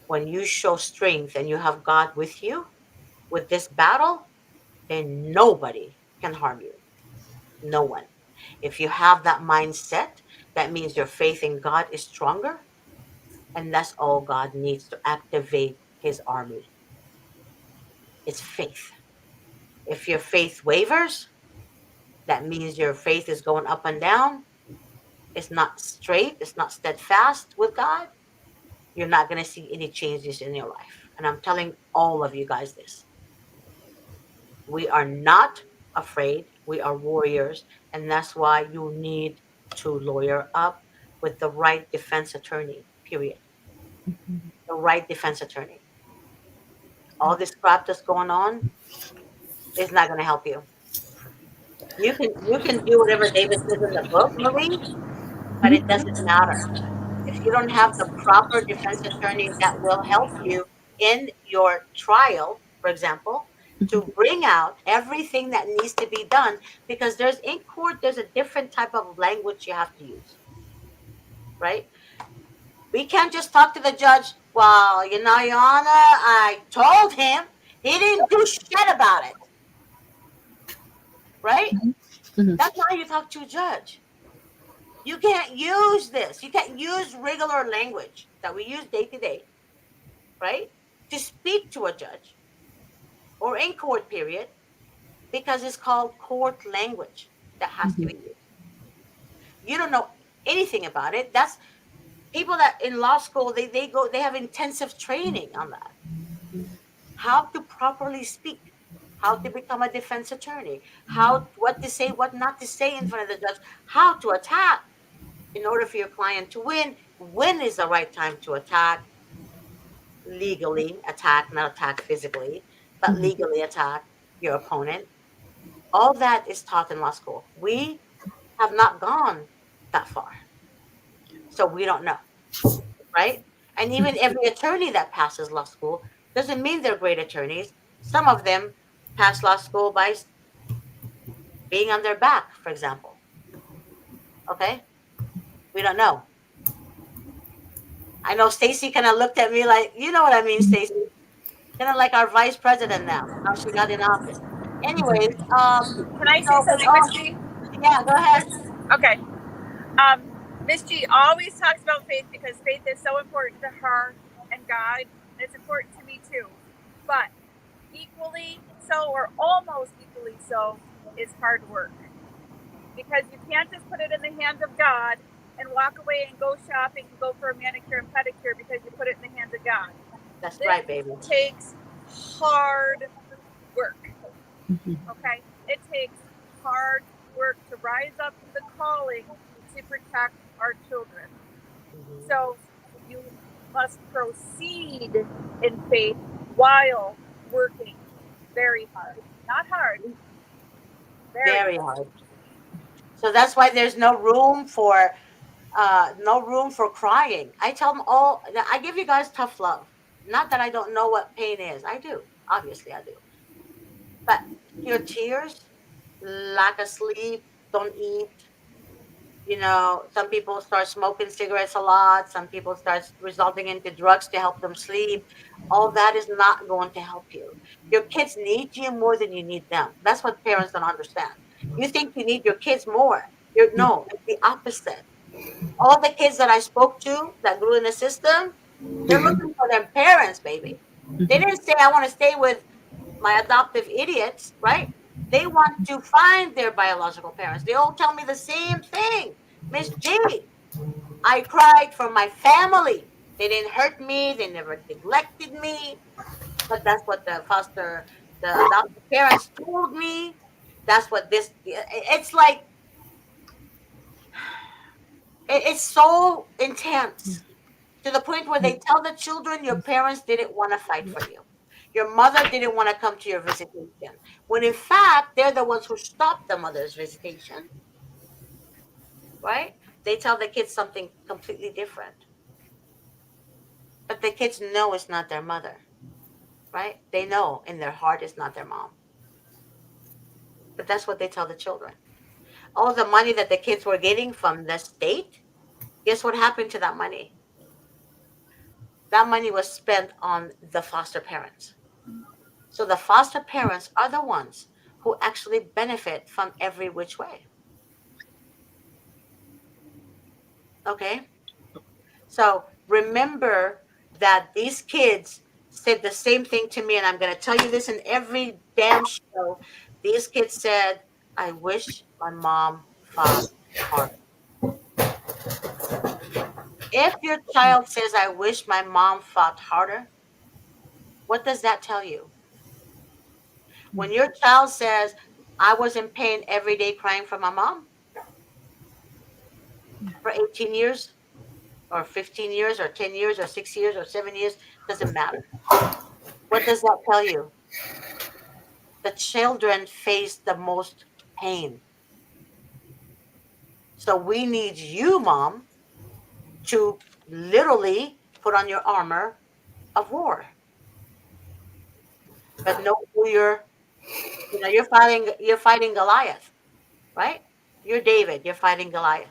When you show strength and you have God with you with this battle, then nobody can harm you. No one. If you have that mindset, that means your faith in God is stronger. And that's all God needs to activate his army. It's faith. If your faith wavers, that means your faith is going up and down. It's not straight. It's not steadfast with God. You're not going to see any changes in your life. And I'm telling all of you guys this. We are not afraid. We are warriors. And that's why you need to lawyer up with the right defense attorney, period. The right defense attorney. All this crap that's going on is not going to help you. You can do whatever David says in the book, Marie, but it doesn't matter. If you don't have the proper defense attorney that will help you in your trial, for example, to bring out everything that needs to be done, because there's in court, there's a different type of language you have to use, right? We can't just talk to the judge. "Well, Your Honor, I told him he didn't do shit about it," right? Mhm. That's not how you talk to a judge. You can't use this. You can't use regular language that we use day to day, right? To speak to a judge or in court, period, because it's called court language that has to Mhm. be used. You don't know anything about it. That's people that in law school, they have intensive training on that. How to properly speak, how to become a defense attorney, how what to say, what not to say in front of the judge, how to attack in order for your client to win. When is the right time to attack? Legally attack, not attack physically, but Mhm. legally attack your opponent. All that is taught in law school. We have not gone that far, so we don't know, right? And even every attorney that passes law school Doesn't mean they're great attorneys. Some of them pass law school by being on their back, for example. Okay? We don't know. I know Stacy kind of looked at me like, you know what I mean, Stacy? Kind of like our vice president now, how she got in office. Anyways, Can I say so with something, all, Miss G? yeah, go ahead. Okay. Um, Miss G always talks about faith because faith is so important to her and God. And it's important to me too. But equally so, or almost equally so, is hard work. Because you can't just put it in the hands of God and walk away and go shopping and go for a manicure and pedicure because you put it in the hands of God. That's This right, baby. takes hard work. Mhm. Okay? It takes hard work to rise up to the calling to protect our children. Hmm. So you must proceed in faith while working very hard. Not hard, very Very hard. hard. So that's why there's no room for crying. I tell them all. I give you guys tough love. Not that I don't know what pain is. I do. Obviously, I do. But your tears, lack of sleep, don't eat. Some people start smoking cigarettes a lot. Some people start resulting into drugs to help them sleep. All that is not going to help you. Your kids need you more than you need them. That's what parents don't understand. You think you need your kids more. No, it's the opposite. All the kids that I spoke to that grew in the system, they're looking for their parents, baby. They didn't say, I want to stay with my adoptive idiots, right? They want to find their biological parents. They all tell me the same thing. Miss G, I cried for my family. They didn't hurt me. They never neglected me. But that's what the adoptive parents told me. That's what it's like, it's so intense to the point where they tell the children your parents didn't want to fight for you. Your mother didn't want to come to your visitation. When in fact, they're the ones who stopped the mother's visitation, right? They tell the kids something completely different. But the kids know it's not their mother, right? They know in their heart it's not their mom. But that's what they tell the children. All the money that the kids were getting from the state, guess what happened to that money? That money was spent on the foster parents. So the foster parents are the ones who actually benefit from every which way. Okay? So remember that these kids said the same thing to me, and I'm going to tell you this in every damn show. These kids said, I wish my mom fought harder. If your child says, I wish my mom fought harder, what does that tell you? When your child says, I was in pain every day crying for my mom for 18 years, or 15 years, or 10 years, or 6 years, or 7 years, doesn't matter. What does that tell you? The children face the most pain. So we need you, mom, to literally put on your armor of war. But know who you're fighting Goliath, right? You're David, you're fighting Goliath.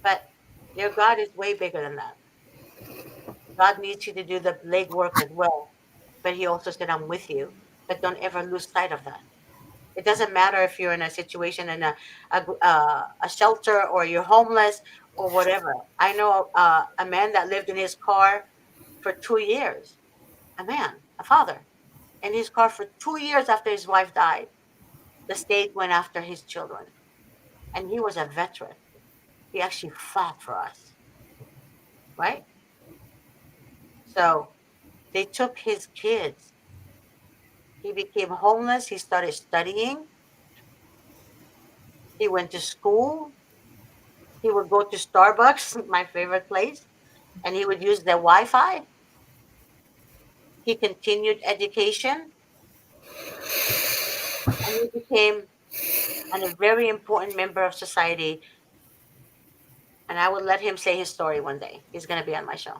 But your God is way bigger than that. God needs you to do the legwork as well. But he also said, I'm with you. But don't ever lose sight of that. It doesn't matter if you're in a situation in a shelter, or you're homeless, or whatever. I know a man that lived in his car for 2 years. A man, a father, in his car for 2 years after his wife died. The state went after his children, and he was a veteran. He actually fought for us, right? So they took his kids. He became homeless. He started studying. He went to school. He would go to Starbucks, my favorite place, and he would use the Wi-Fi. He continued education, and he became a very important member of society. And I will let him say his story one day. He's going to be on my show.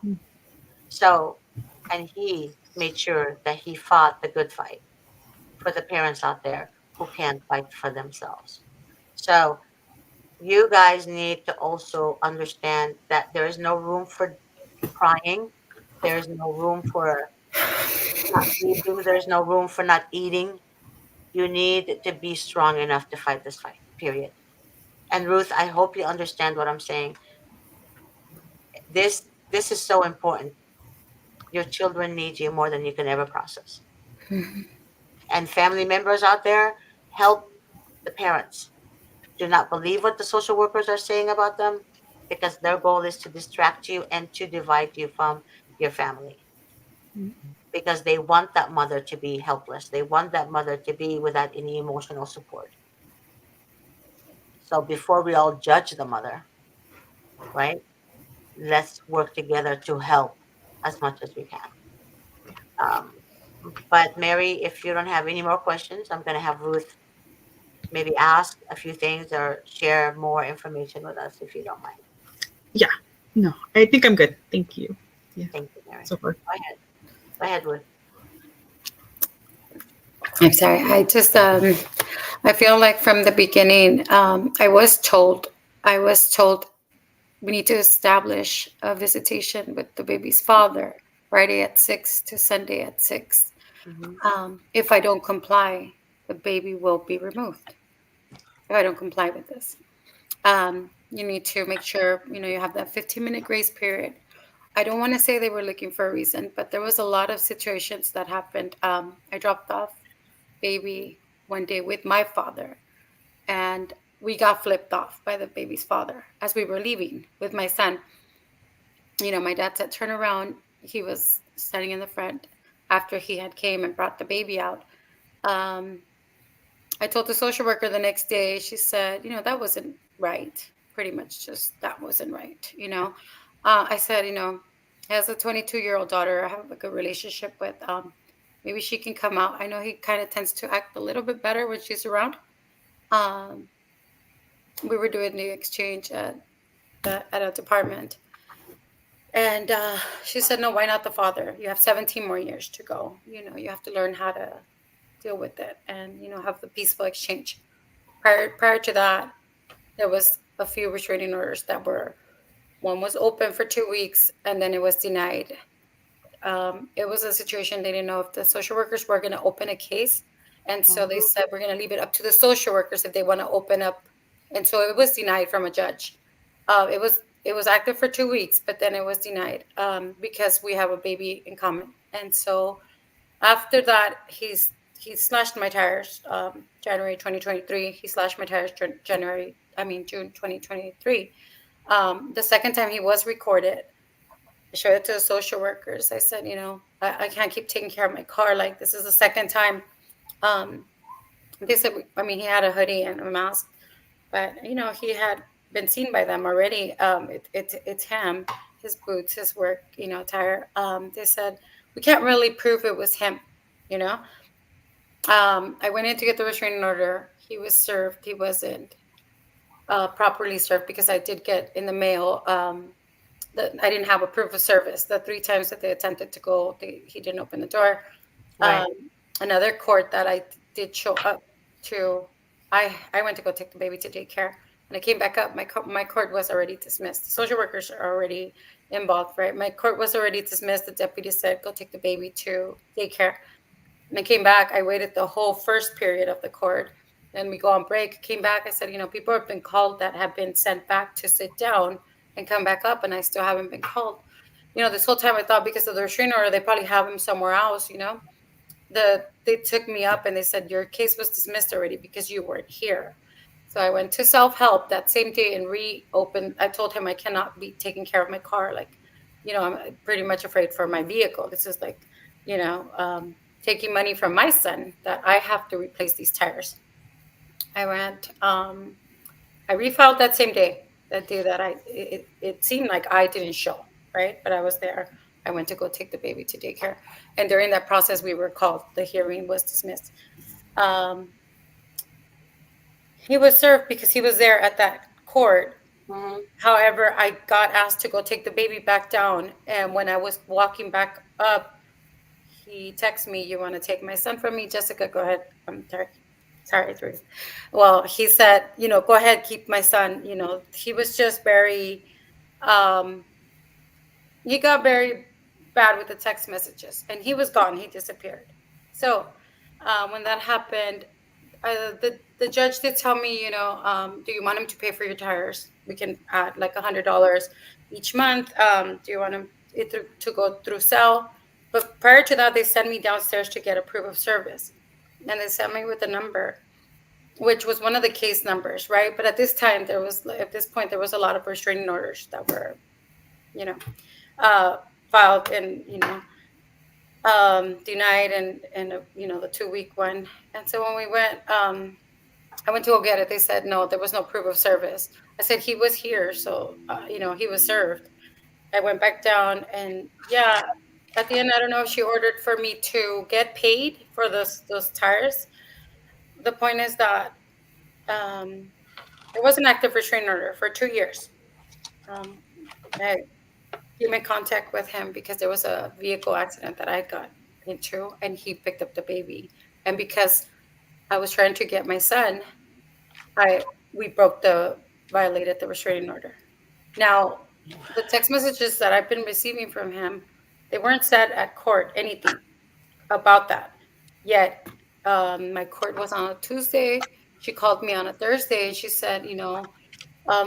So and he made sure that he fought the good fight for the parents out there who can't fight for themselves. So you guys need to also understand that there is no room for crying. There is no room for not sleeping. There's no room for not eating. You need to be strong enough to fight this fight, period. And Ruth, I hope you understand what I'm saying. This is so important. Your children need you more than you can ever process. And family members out there, help the parents. Do not believe what the social workers are saying about them, because their goal is to distract you and to divide you from your family, because they want that mother to be helpless. They want that mother to be without any emotional support. So before we all judge the mother, right? Let's work together to help as much as we can. Um, but Mary, if you don't have any more questions, I'm going to have Ruth maybe ask a few things or share more information with us if you don't mind. Yeah. No, I think I'm good. Thank you. Yeah. Thank you, Mary. So far. Go ahead. Go ahead, Ruth. I'm sorry. I feel like from the beginning, I was told we need to establish a visitation with the baby's father Friday at 6 to Sunday at 6. Mm-hmm. If I don't comply, the baby will be removed. If I don't comply with this, you need to make sure you have that 15-minute grace period. I don't want to say they were looking for a reason, but there was a lot of situations that happened. I dropped off baby one day with my father, and we got flipped off by the baby's father as we were leaving with my son. My dad said, turn around. He was standing in the front after he had came and brought the baby out. Um, I told the social worker the next day, she said, that wasn't right. Pretty much just that wasn't right. I said, as a 22-year-old daughter, I have a good relationship with. Maybe she can come out. I know he kind of tends to act a little bit better when she's around. Um, we were doing the exchange at a department. And she said, no, why not the father? You have 17 more years to go. You have to learn how to deal with it and, have the peaceful exchange. Prior to that, there was a few restraining orders one was open for 2 weeks and then it was denied. It was a situation they didn't know if the social workers were going to open a case. And so they said, we're going to leave it up to the social workers if they want to open up. And so it was denied from a judge. It was active for 2 weeks, but then it was denied because we have a baby in common. And so after that, he slashed my tires January 2023. He slashed my tires June 2023. The second time he was recorded, I showed it to the social workers. I said, I can't keep taking care of my car. Like, this is the second time. They said, he had a hoodie and a mask, but, he had been seen by them already. It's him, his boots, his work, attire. They said, we can't really prove it was him, I went in to get the restraining order. He was served. He wasn't properly served because I did get in the mail I didn't have a proof of service. The 3 times that they attempted to go, he didn't open the door. Right. Another court that I did show up to, I went to go take the baby to daycare. When I came back up, my court was already dismissed. The social workers are already involved, right? My court was already dismissed. The deputy said, go take the baby to daycare. And I came back. I waited the whole first period of the court. Then we go on break. Came back. I said, people have been called that have been sent back to sit down and come back up, and I still haven't been called. This whole time I thought because of the restraining order, they probably have him somewhere else. They took me up and they said, your case was dismissed already because you weren't here. So I went to self-help that same day and reopened. I told him I cannot be taking care of my car. Like, I'm pretty much afraid for my vehicle. This is like, taking money from my son that I have to replace these tires. I went, I refiled that same day. That day that it seemed like I didn't show, right? But I was there. I went to go take the baby to daycare. And during that process, we were called. The hearing was dismissed. He was served because he was there at that court. Mm-hmm. However, I got asked to go take the baby back down. And when I was walking back up, he texts me, "You want to take my son from me, Jessica? Go ahead. I'm sorry, sorry, Ruth." Well, he said, "Go ahead, keep my son." He was just very, um, he got very bad with the text messages, and he was gone. He disappeared. So when that happened, the judge did tell me, do you want him to pay for your tires? We can add like $100 each month. Do you want him to go through cell? But prior to that, they sent me downstairs to get a proof of service, and they sent me with a number, which was one of the case numbers, right? But at this time, at this point, there was a lot of restraining orders that were, you know, uh, filed and denied, and the 2 week one. And so when we went, I went to go get it. They said no, there was no proof of service. I said he was here, so he was served. I went back down, and yeah, at the end, I don't know if she ordered for me to get paid for those tires. The point is that um, it was an active restraining order for 2 years. Um, I came in contact with him because there was a vehicle accident that I got into, and he picked up the baby. And because I was trying to get my son, I we broke the violated the restraining order. Now, the text messages that I've been receiving from him, they weren't said at court anything about that. Yet, my court was on a Tuesday. She called me on a Thursday, and she said,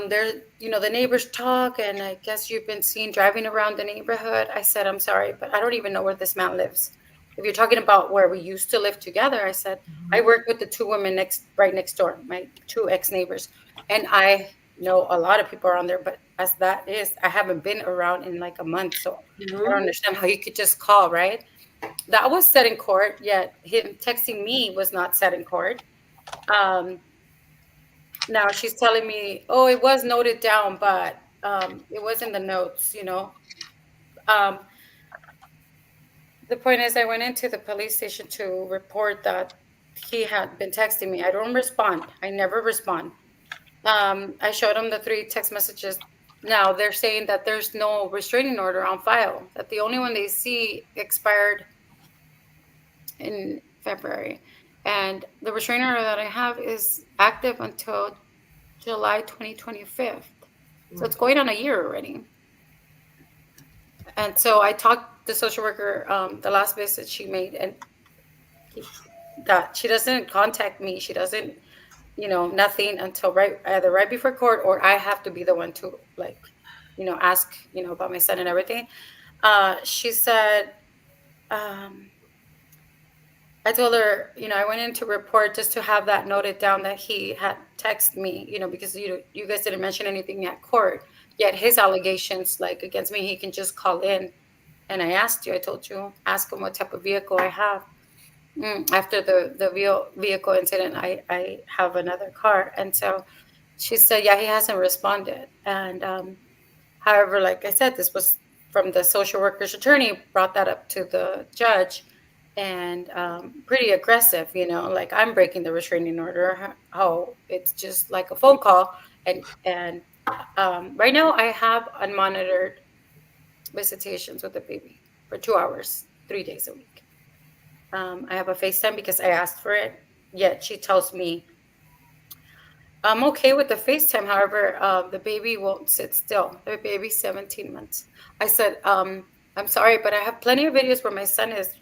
there, the neighbors talk, and I guess you've been seen driving around the neighborhood. I said, I'm sorry, but I don't even know where this man lives. If you're talking about where we used to live together, I said, I work with the two women right next door, my two ex-neighbors. And I know a lot of people around there, but as that is, I haven't been around in like a month. So I don't understand how you could just call, right? That was said in court, yet him texting me was not said in court. Um, Now she's telling me, oh, it was noted down, but it was in the notes. Um, the point is, I went into the police station to report that he had been texting me. I don't respond. I never respond. I showed him the three text messages. Now they're saying that there's no restraining order on file, that the only one they see expired in February. And the restraining order that I have is active until July 2025. So it's going on a year already. And so I talked to the social worker the last visit she made, and that she doesn't contact me. She doesn't, nothing until either right before court, or I have to be the one to ask, about my son and everything. She said, I told her, I went in to report just to have that noted down that he had texted me, because you guys didn't mention anything at court. Yet his allegations, like against me, he can just call in. And I asked you, I told you, ask him what type of vehicle I have. After the vehicle incident, I have another car. And so she said, yeah, he hasn't responded. And however, like I said, this was from the social worker's attorney, brought that up to the judge. And pretty aggressive, like I'm breaking the restraining order. How it's just like a phone call, and right now I have unmonitored visitations with the baby for 2 hours, 3 days a week. I have a FaceTime because I asked for it. Yet she tells me I'm okay with the FaceTime. However, the baby won't sit still. The baby's 17 months. I said, I'm sorry, but I have plenty of videos where my son is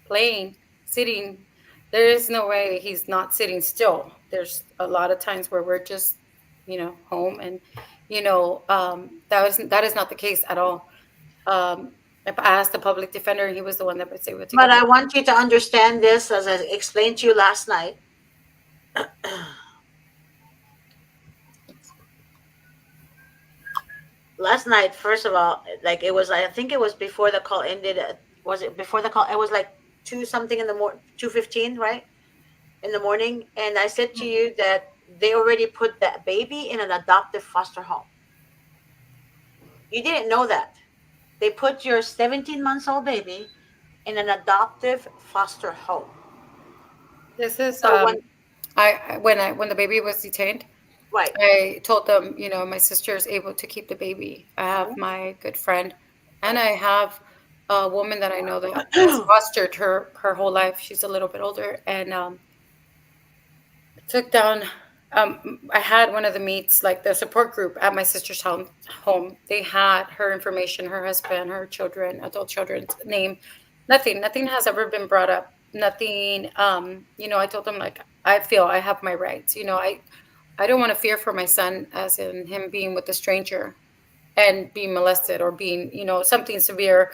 playing, sitting. There is no way he's not sitting still. There's a lot of times where we're just, home, and that is not the case at all. I asked the public defender, and he was the one that was able to. But I want you to understand this, as I explained to you last night. Last night, first of all, like it was, I think it was before the call ended. Was it before the call? It was like 2 something in the morning, 2:15, right, in the morning. And I said to you that they already put that baby in an adoptive foster home. You didn't know that. They put your 17 months old baby in an adoptive foster home. This is So when the baby was detained, right. I told them, my sister is able to keep the baby. I have my good friend, and I have a woman that I know that has fostered her whole life. She's a little bit older, and took down. I had one of the meets, like the support group at my sister's home. They had her information, her husband, her children, adult children's name. Nothing has ever been brought up. Nothing. I told them like I feel I have my rights. I don't want to fear for my son, as in him being with a stranger and being molested or being, something severe.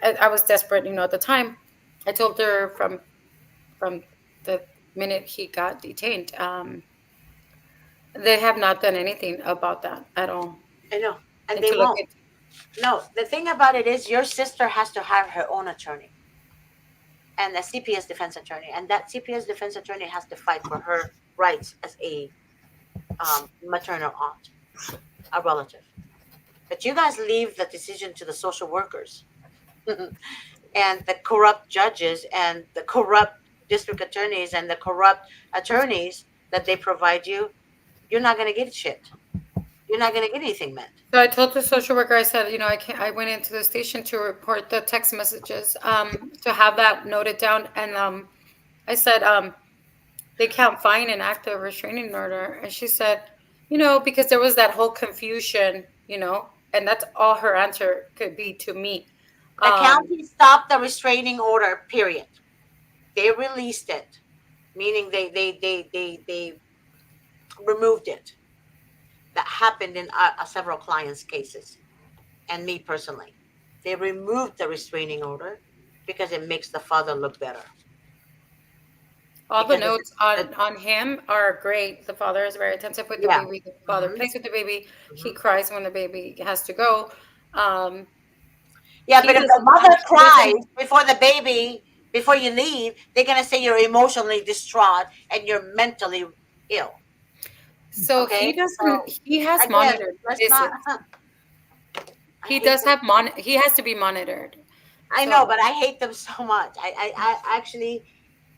I was desperate, at the time. I told her from the minute he got detained. They have not done anything about that at all. I know, and And they to look won't. into. No, the thing about it is your sister has to have her own attorney and a CPS defense attorney, and that CPS defense attorney has to fight for her rights as a maternal aunt, a relative. But you guys leave the decision to the social workers and the corrupt judges and the corrupt district attorneys and the corrupt attorneys that they provide you. You're not going to get shit. You're not going to get anything met. So I told the social worker, I said, I can't. I went into the station to report the text messages, to have that noted down, and I said, they can't find an active restraining order, and she said, because there was that whole confusion, and that's all her answer could be to me. The Um, county stopped the restraining order, period. They released it, meaning they removed it. That happened in several clients' cases, and me personally. They removed the restraining order because it makes the father look better. all the Because notes on him are great. The father is very attentive with the yeah. baby. The father Hmm. plays with the baby. He Hmm. cries when the baby has to go. Um, Yeah, he but if doesn't. the mother He doesn't. cries before the baby, before you leave, they're gonna say you're emotionally distraught and you're mentally ill. So Okay, he doesn't. so He has again, monitored let's not. visits. I He hate does them. have He has to be monitored. I know, So but I hate them so much. I actually,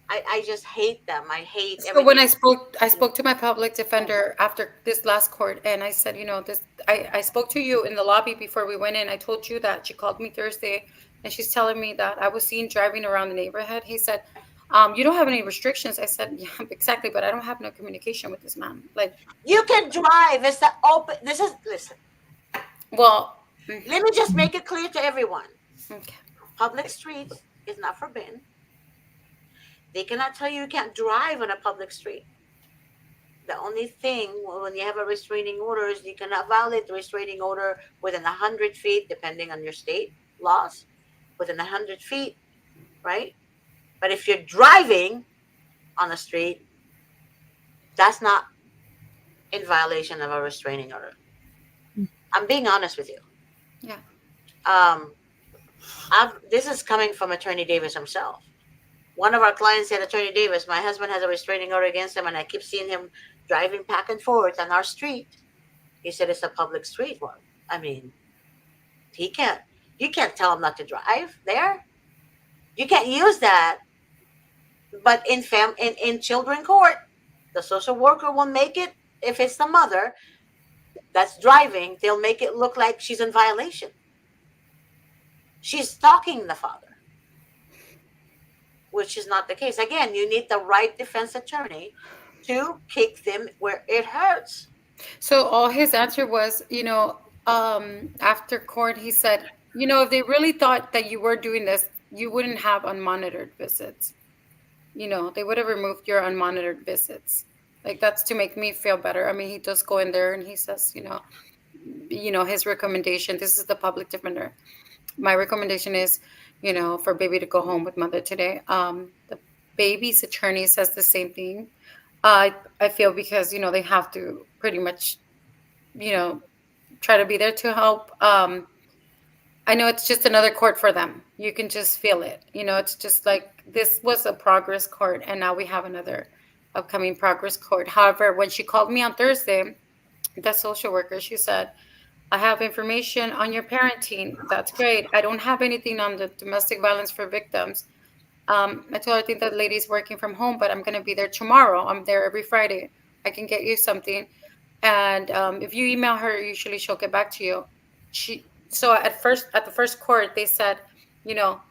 I just hate them. I hate So when everything. I spoke to my public defender after this last court, and I said, this. I spoke to you in the lobby before we went in. I told you that she called me Thursday, and she's telling me that I was seen driving around the neighborhood. He said, "You don't have any restrictions." I said, "Yeah, exactly, but I don't have no communication with this man." Like, You can drive. It's the open. This is listen. well, Let me just make it clear to everyone. okay. Public streets is not forbidden. They cannot tell you you can't drive on a public street. The only thing when you have a restraining order is you cannot violate the restraining order within 100 feet, depending on your state laws, within 100 feet, right? But if you're driving on a street, that's not in violation of a restraining order. I'm being honest with you. Yeah. Um, this is coming from Attorney Davis himself. One of our clients said, Attorney Davis, my husband has a restraining order against him, and I keep seeing him driving back and forth on our street. He said it's a public street. Well, I mean, he can't. You can't tell him not to drive there. You can't use that. But in children court, the social worker will make it. If it's the mother that's driving, they'll make it look like she's in violation. She's stalking the father, which is not the case. Again, you need the right defense attorney to kick them where it hurts. So all his answer was, after court, he said, if they really thought that you were doing this, you wouldn't have unmonitored visits. They would have removed your unmonitored visits. Like, that's to make me feel better. I mean, he does go in there and he says, his recommendation. This is the public defender. My recommendation is, for baby to go home with mother today. The baby's attorney says the same thing. I feel because they have to pretty much, you know, try to be there to help. I know it's just another court for them. You can just feel it. It's just like this was a progress court, and now we have another upcoming progress court. However, when she called me on Thursday, the social worker, she said, I have information on your parenting. That's great. I don't have anything on the domestic violence for victims. I told her I think that lady's working from home, but I'm going to be there tomorrow. I'm there every Friday. I can get you something. And if you email her, usually she'll get back to you. At the first court, they said you know,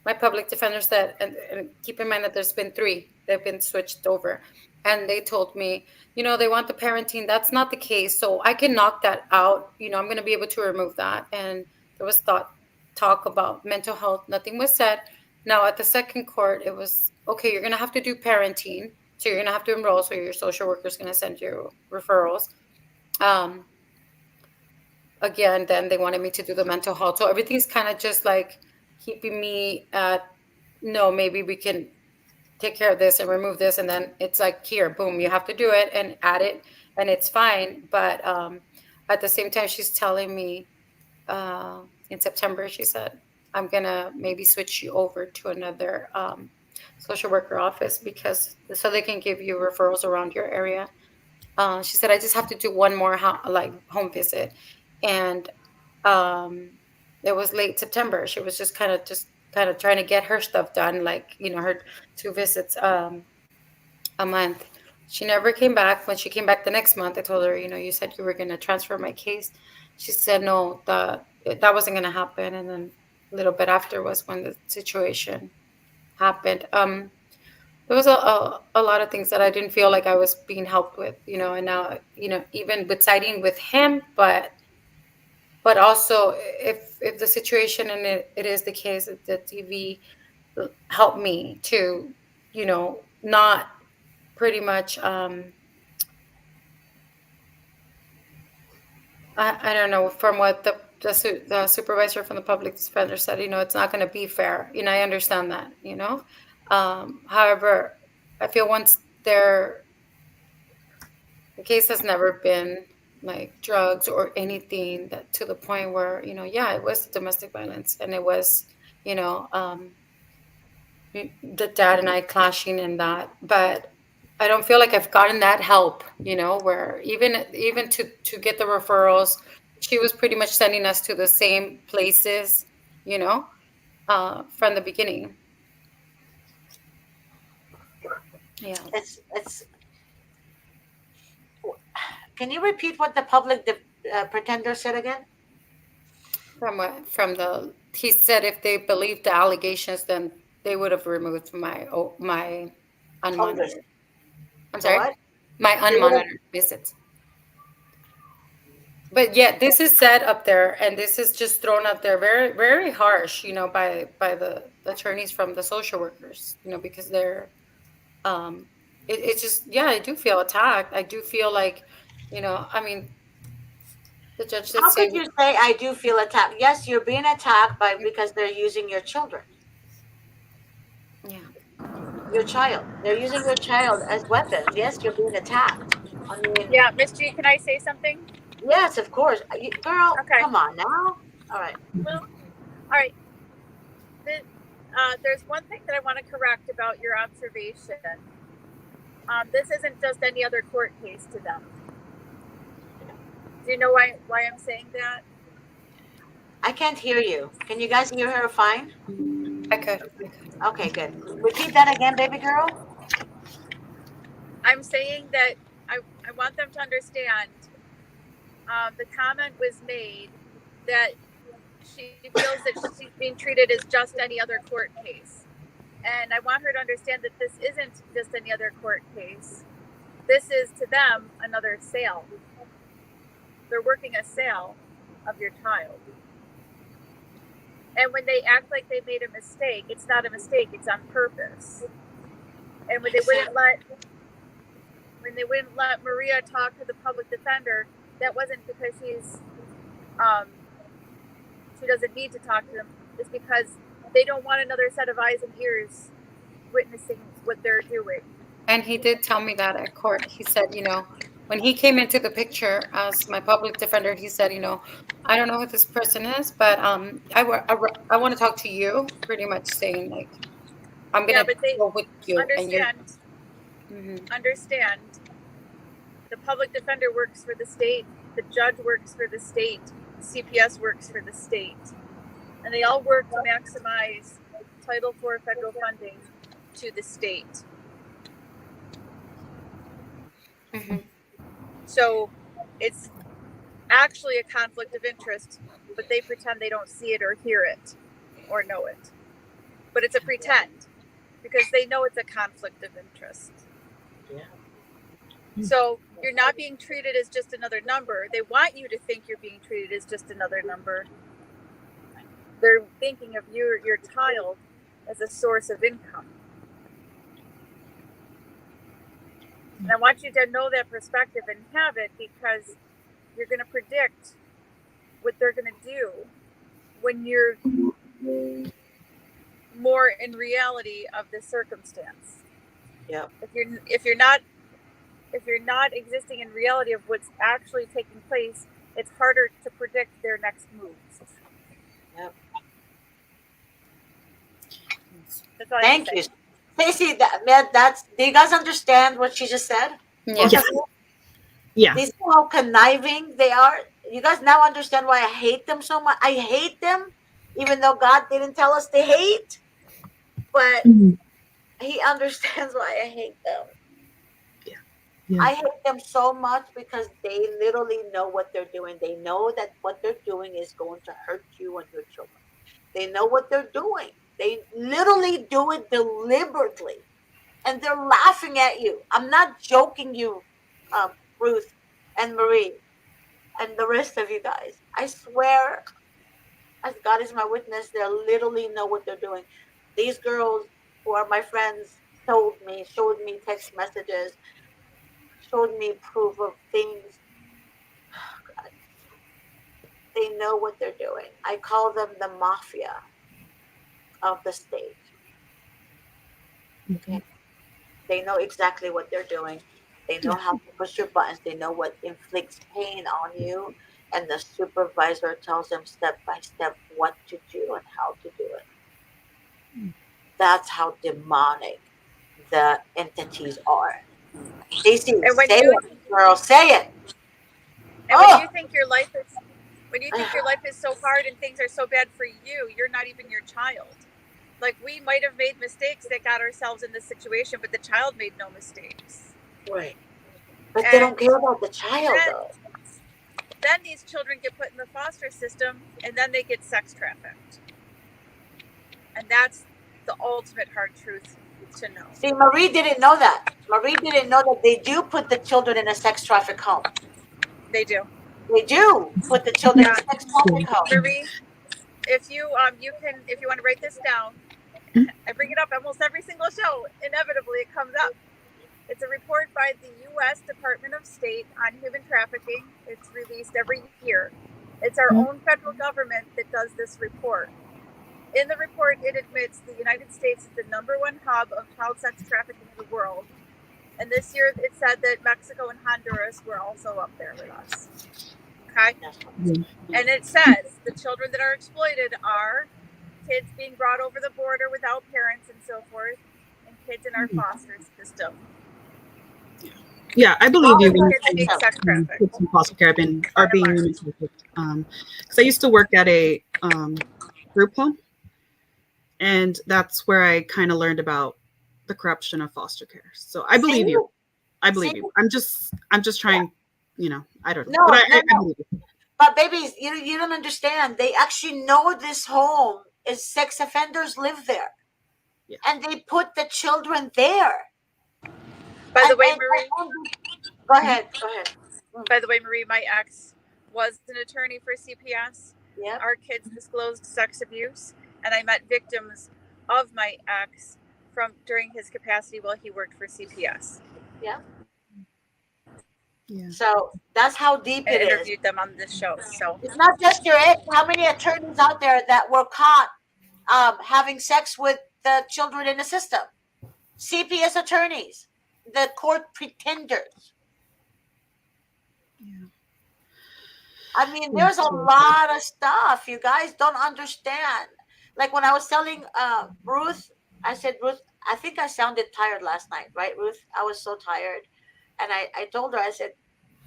my public defender said, and keep in mind that there's been three, they've been switched over. And they told me, they want the parenting. That's not the case. So I can knock that out. I'm going to be able to remove that. And there was talk about mental health. Nothing was said. Now at the second court, it was, okay, you're going to have to do parenting. So you're going to have to enroll. So your social worker is going to send you referrals. Um, Again, then they wanted me to do the mental health. So everything's kind of just like keeping me at, no, maybe we can take care of this and remove this. And then it's like, here, boom, you have to do it and add it and it's fine. But at the same time, she's telling me in September, she said, I'm going to maybe switch you over to another social worker office because so they can give you referrals around your area. She said, I just have to do one more home visit. And it was late September. She was just kind of trying to get her stuff done, like, her 2 visits a month. She never came back. When she came back the next month, I told her, you said you were going to transfer my case. She said, no, that wasn't going to happen. And then a little bit after was when the situation happened. There was a lot of things that I didn't feel like I was being helped with, and now, even with siding with him, but also if the situation and it is the case that the TV helped me to, not pretty much, I don't know, from what the supervisor from the public defender said, it's not going to be fair. I understand that, however, I feel once the case has never been like drugs or anything that to the point where, yeah, it was domestic violence and it was, you know, um, the dad and I clashing in that, but I don't feel like I've gotten that help, where even to get the referrals, she was pretty much sending us to the same places, you know, from the beginning. Yeah. It's. Can you repeat what the public pretender said again? He said if they believed the allegations, then they would have removed my Oh, this unmonitored. I'm the sorry, what? my They would have. unmonitored visits. But yeah, this is said up there, and this is just thrown up there very, very harsh, by the attorneys from the social workers, because um, it's just, yeah, I do feel attacked. I do feel like, I mean, the judge did How say, could you say I do feel attacked? Yes, you're being attacked by because they're using your children, yeah, your child. They're using your child as weapons. Yes, you're being attacked. I mean, Yeah, Miss G, can I say something? yes, of course. Girl, Okay. come on now. All right. Well, all right. There's one thing that I want to correct about your observation. This isn't just any other court case to them. Do you know why I'm saying that? I can't hear you. Can you guys hear her fine? I could. Okay, good. Repeat that again, baby girl. I'm saying that I want them to understand. The comment was made that she feels that she's being treated as just any other court case. And I want her to understand that this isn't just any other court case. This is to them another sale. They're working a sale of your child. And when they act like they made a mistake, it's not a mistake, it's on purpose. And when they wouldn't let Maria talk to the public defender, that wasn't because she doesn't need to talk to them. It's because they don't want another set of eyes and ears witnessing what they're doing. And he did tell me that at court. He said, when he came into the picture as my public defender, he said, I don't know who this person is, but I want to talk to you, pretty much saying, like, I'm going to but they go with you. understand. Understand. The public defender works for the state. The judge works for the state. CPS works for the state. And they all work to maximize Title IV federal funding to the state. So it's actually a conflict of interest, but they pretend they don't see it or hear it. or know it. But it's a pretend because they know it's a conflict of interest. Yeah. So you're not being treated as just another number. They want you to think you're being treated as just another number. They're thinking of your child as a source of income. And I want you to know that perspective and have it, because you're going to predict what they're going to do when you're more in reality of the circumstance. Yep. If you're not existing in reality of what's actually taking place, it's harder to predict their next moves. Yep. That's all I have to Thank say. you. Stacey, that's, do you guys understand what she just said? Both Yes. of Yeah. you? Yeah. Do you see how conniving they are? You guys now understand why I hate them so much? I hate them, even though God didn't tell us to hate, but Mhm. He understands why I hate them. Yeah. Yeah. I hate them so much because they literally know what they're doing. They know that what they're doing is going to hurt you and your children. They know what they're doing. They literally do it deliberately, and they're laughing at you. I'm not joking you, Ruth and Marie and the rest of you guys. I swear, as God is my witness, they literally know what they're doing. These girls who are my friends showed me text messages, showed me proof of things. They know what they're doing. I call them the mafia of the state. Okay. Okay. They know exactly what they're doing. They know Yeah. how to push your buttons. They know what inflicts pain on you. And the supervisor tells them step by step what to do and how to do it. That's how demonic the entities are. Stacey, And when say you it, girl, say it. and when Oh, you think your life is when you think your life is so hard and things are so bad for you, you're not even your child. Like, we might have made mistakes that got ourselves in this situation, but the child made no mistakes. right. But they don't And care about the child, then though. then these children get put in the foster system, and then they get sex trafficked. And that's the ultimate hard truth to know. See, Marie didn't know that. Marie didn't know that they do put the children in a sex traffic home. They do. They do put the children in Yeah. sex traffic home. Marie, if you want to write this down, Mhm. I bring it up almost every single show. Inevitably it comes up. It's a report by the U.S. Department of State on human trafficking. It's released every year. It's our own federal government that does this report. In the report, it admits the United States is the number one hub of child sex trafficking in the world. And this year it said that Mexico and Honduras were also up there with us. Okay? That's what Yeah. And it says the children that are exploited are kids being brought over the border without parents and so forth, and kids in our foster system. Yeah, I believe All you of the when kids being you sex say trafficked, kids in foster care are by and being large. human trafficked. Because I used to work at a group home, and that's where I kind of learned about the corruption of foster care. So I see, believe you. I see, believe you. I'm just yeah. trying, I don't know, but No, no, I no. believe you. But babies, you don't understand. They actually know this home is sex offenders live there, Yeah. and they put the children there. By the And way, and, Marie, and go ahead, go ahead. Mm, my ex was an attorney for CPS. yep, Our kids disclosed sex abuse, and I met victims of my ex from during his capacity while he worked for CPS, yep. Yeah. So that's how deep and it is. interviewed them on this show. So It's not just your ex. How many attorneys out there that were caught having sex with the children in the system? CPS attorneys, the court pretenders. Yeah. I mean, Yeah. there's a lot of stuff you guys don't understand. Like when I was telling Ruth, I said, Ruth, I think I sounded tired last night, right, Ruth? I was so tired. And I told her, I said,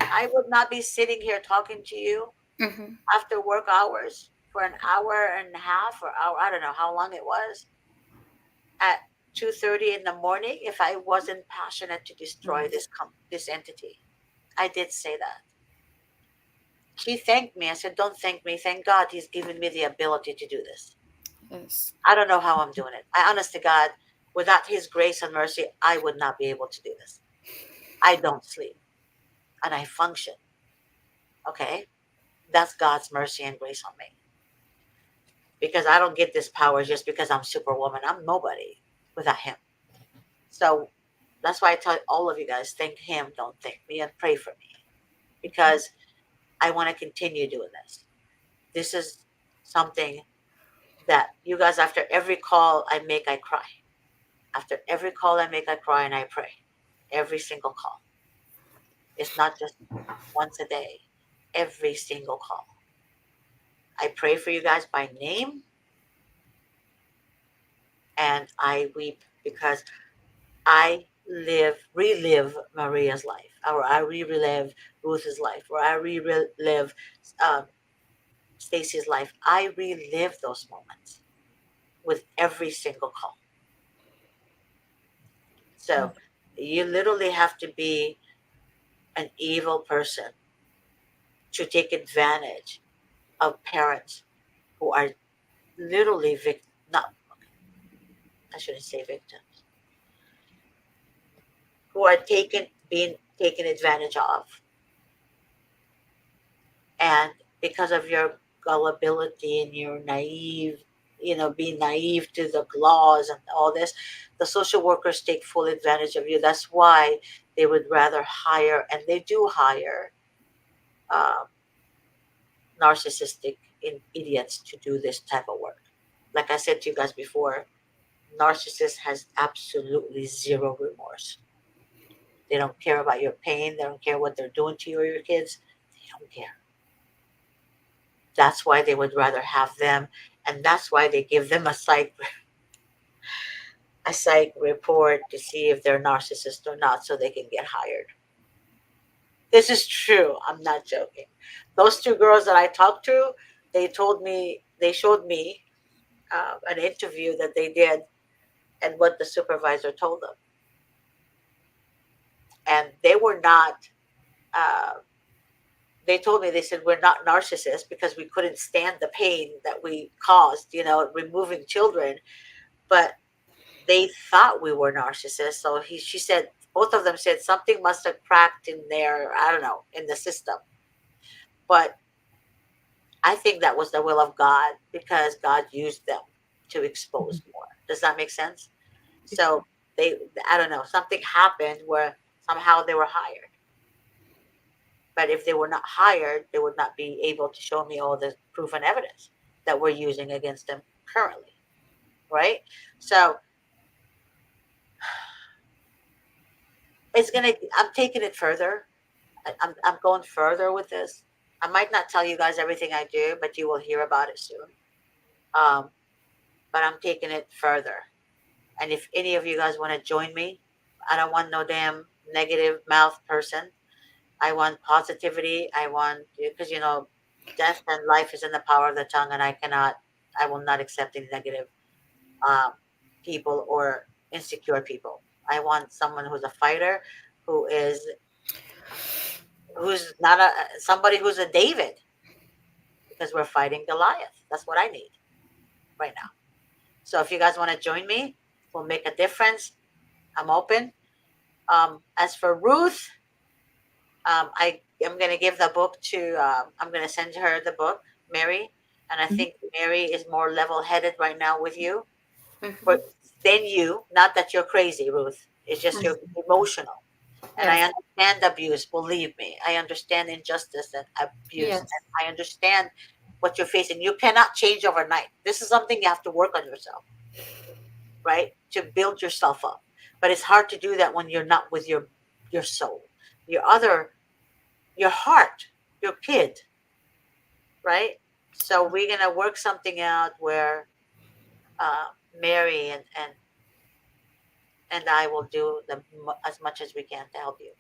I would not be sitting here talking to you Hmm. after work hours for an hour and a half or hour, I don't know how long it was, at 2:30 in the morning if I wasn't passionate to destroy this entity. I did say that. She thanked me. I said, "Don't thank me. Thank God He's given me the ability to do this." Yes. I don't know how I'm doing it. I honest to God, without His grace and mercy, I would not be able to do this. I don't sleep and I function. Okay, that's God's mercy and grace on me, because I don't get this power just because I'm Superwoman. I'm nobody without Him. So that's why I tell all of you guys, thank Him, don't thank me, and pray for me, because I want to continue doing this. This is something that you guys, after every call I make, I cry. After every call I make, I cry and I pray. Every single call. It's not just once a day. Every single call. I pray for you guys by name and I weep because I relive Maria's life, or I relive Ruth's life, or I relive um, Stacy's life. I relive those moments with every single call. So you literally have to be an evil person to take advantage of parents who are literally not, I shouldn't say victims, who are being taken advantage of, and because of your gullibility and your naive, being naive to the laws and all this, the social workers take full advantage of you. That's why they would rather hire, and they do hire, um, narcissistic idiots to do this type of work. Like I said to you guys before, narcissist has absolutely zero remorse. They don't care about your pain. They don't care what they're doing to you or your kids. They don't care. That's why they would rather have them, and that's why they give them a psych report to see if they're narcissist or not, so they can get hired. This is true. I'm not joking. Those two girls that I talked to, they showed me an interview that they did and what the supervisor told them, and they were not. Uh, they told me, they said, we're not narcissists because we couldn't stand the pain that we caused, removing children, but they thought we were narcissists. So she said, both of them said something must have cracked in there, I don't know, in the system. But I think that was the will of God, because God used them to expose more. Does that make sense? So they, I don't know, something happened where somehow they were hired. But if they were not hired, they would not be able to show me all the proof and evidence that we're using against them currently, right? So I'm taking it further. I'm going further with this. I might not tell you guys everything I do, but you will hear about it soon. Um, but I'm taking it further. And if any of you guys want to join me, I don't want no damn negative mouth person. I want positivity. I want, because death and life is in the power of the tongue, and I will not accept any negative um, people or insecure people. I want someone who's a fighter, who is who's not a somebody who's a David, because we're fighting Goliath. That's what I need right now. So if you guys want to join me, we'll make a difference. I'm open. As for Ruth, I am going to give the book to. I'm going to send her the book, Mary, and I Mhm. think Mary is more level-headed right now with you, Hmm. but than you. Not that you're crazy, Ruth. It's just you're emotional. And I Yes. understand abuse. Believe me, I understand injustice and abuse, Yes. and I understand what you're facing. You cannot change overnight. This is something you have to work on yourself, right? To build yourself up. But it's hard to do that when you're not with your soul, your other, your heart, your kid, right? So we're gonna work something out where uh, Mary and I will do as much as we can to help you.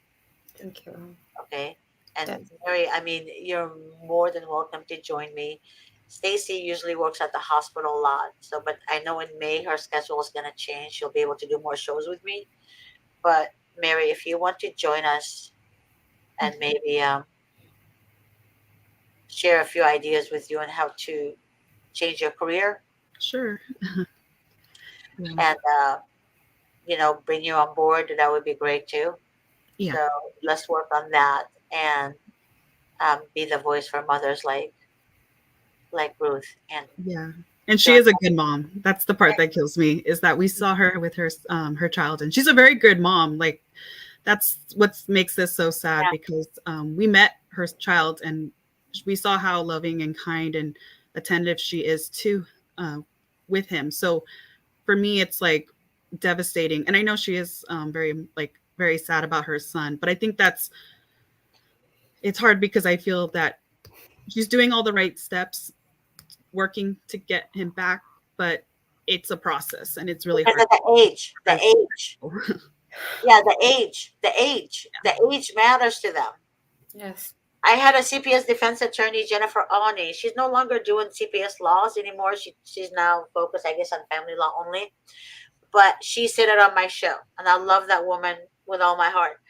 Thank you. Okay. And That's Mary, I mean, you're more than welcome to join me. Stacy usually works at the hospital a lot. So, but I know in May her schedule is going to change. She'll be able to do more shows with me. But Mary, if you want to join us and maybe share a few ideas with you on how to change your career, Sure. Yeah. and bring you on board. That would be great too. Yeah. So let's work on that and be the voice for mothers like Ruth and Yeah. And she Georgia. is a good mom. That's the part that kills me is that we saw her with her child, and she's a very good mom. Like that's what makes this so sad Yeah. because we met her child and we saw how loving and kind and attentive she is to uh, with him. So for me, it's like devastating. And I know she is very sad about her son, but I think it's hard because I feel that she's doing all the right steps working to get him back, but it's a process and it's really Because hard of the age, the as age. Yeah, the age matters to them. Yes. I had a CPS defense attorney, Jennifer Awney. She's no longer doing CPS laws anymore. She's now focused, I guess, on family law only. But she said it on my show, and I love that woman with all my heart.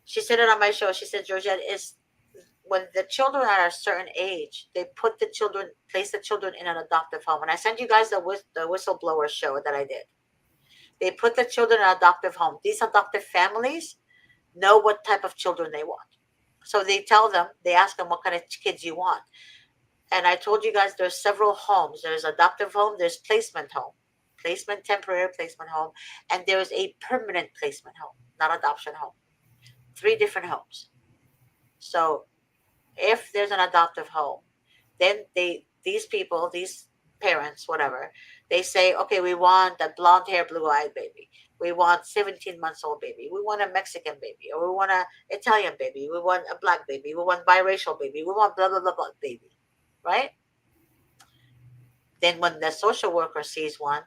She said it on my show. She said, Georgette, is when the children are a certain age, they place the children in an adoptive home. And I sent you guys the whistleblower show that I did. They put the children in an adoptive home. These adoptive families know what type of children they want. So they ask them what kind of kids you want. And I told you guys there's several homes. There's adoptive home, there's placement home, placement, temporary placement home, and there's a permanent placement home, not adoption home. Three different homes. So if there's an adoptive home, then these people, these parents, whatever, they say, okay, we want a blonde hair, blue eyed baby. We want 17 months old baby. We want a Mexican baby, or we want a Italian baby. We want a black baby. We want biracial baby. We want blah blah blah blah baby, right? Then when the social worker sees one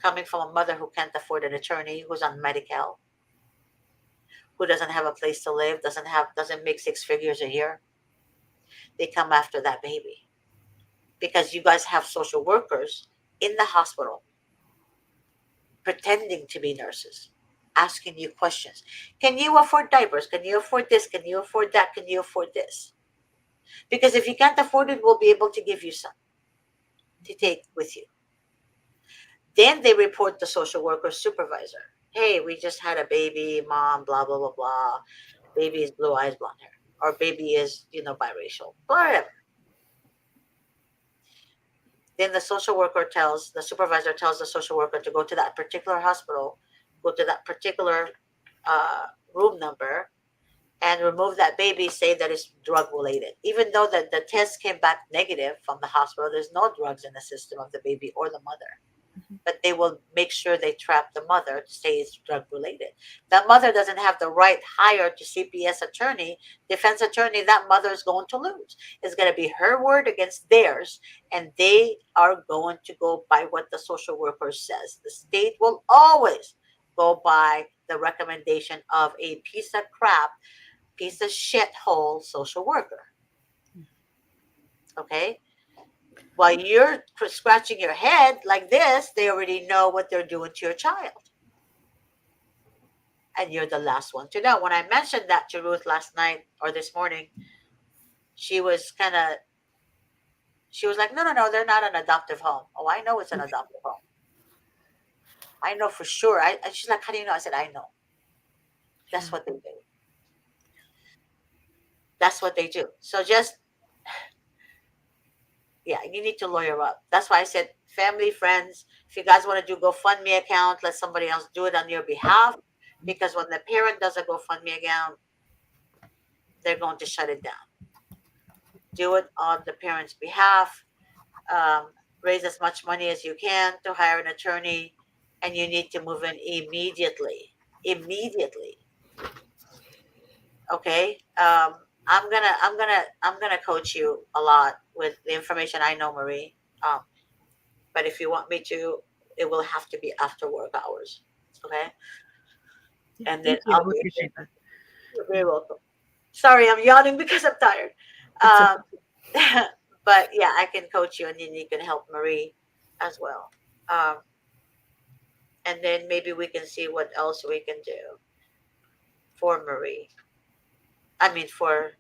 coming from a mother who can't afford an attorney, who's on Medi-Cal, who doesn't have a place to live, doesn't make six figures a year, they come after that baby because you guys have social workers in the hospital pretending to be nurses, asking you questions. Can you afford diapers? Can you afford this? Can you afford that? Can you afford this? Because if you can't afford it, we'll be able to give you some to take with you. Then they report the social worker supervisor. Hey, we just had a baby, mom, blah, blah, blah, blah. Baby is blue eyes, blonde hair. Or baby is, biracial, whatever. Then the supervisor tells the social worker to go to that particular hospital, go to that particular uh, room number, and remove that baby, say that it's drug related. Even though the test came back negative from the hospital, there's no drugs in the system of the baby or the mother. But they will make sure they trap the mother to say it's drug related. The mother doesn't have the right hire to CPS attorney, defense attorney. That mother is going to lose. It's going to be her word against theirs, and they are going to go by what the social worker says. The state will always go by the recommendation of a piece of crap, piece of shithole social worker. Okay? While you're scratching your head like this, they already know what they're doing to your child. And you're the last one to know. When I mentioned that to Ruth last night or this morning, she was kind of, she was like, no, no, no, they're not an adoptive home. Oh, I know it's an adoptive home. I know for sure. And she's like, how do you know? I said, I know. That's what they do. That's what they do. So just, yeah, you need to lawyer up. That's why I said, family, friends, if you guys want to do GoFundMe account, let somebody else do it on your behalf. Because when the parent does a GoFundMe account, they're going to shut it down. Do it on the parent's behalf. Um, Raise as much money as you can to hire an attorney, and you need to move in immediately. Immediately. Okay. I'm gonna coach you a lot with the information I know, Marie. Um, but if you want me to, it will have to be after work hours. Okay. Yeah, And then thank you. I'll I be appreciate that. you're very welcome. Sorry, I'm yawning because I'm tired. It's a, Um, but yeah, I can coach you, and then you can help Marie as well. Um, and then maybe we can see what else we can do for Marie. I mean, for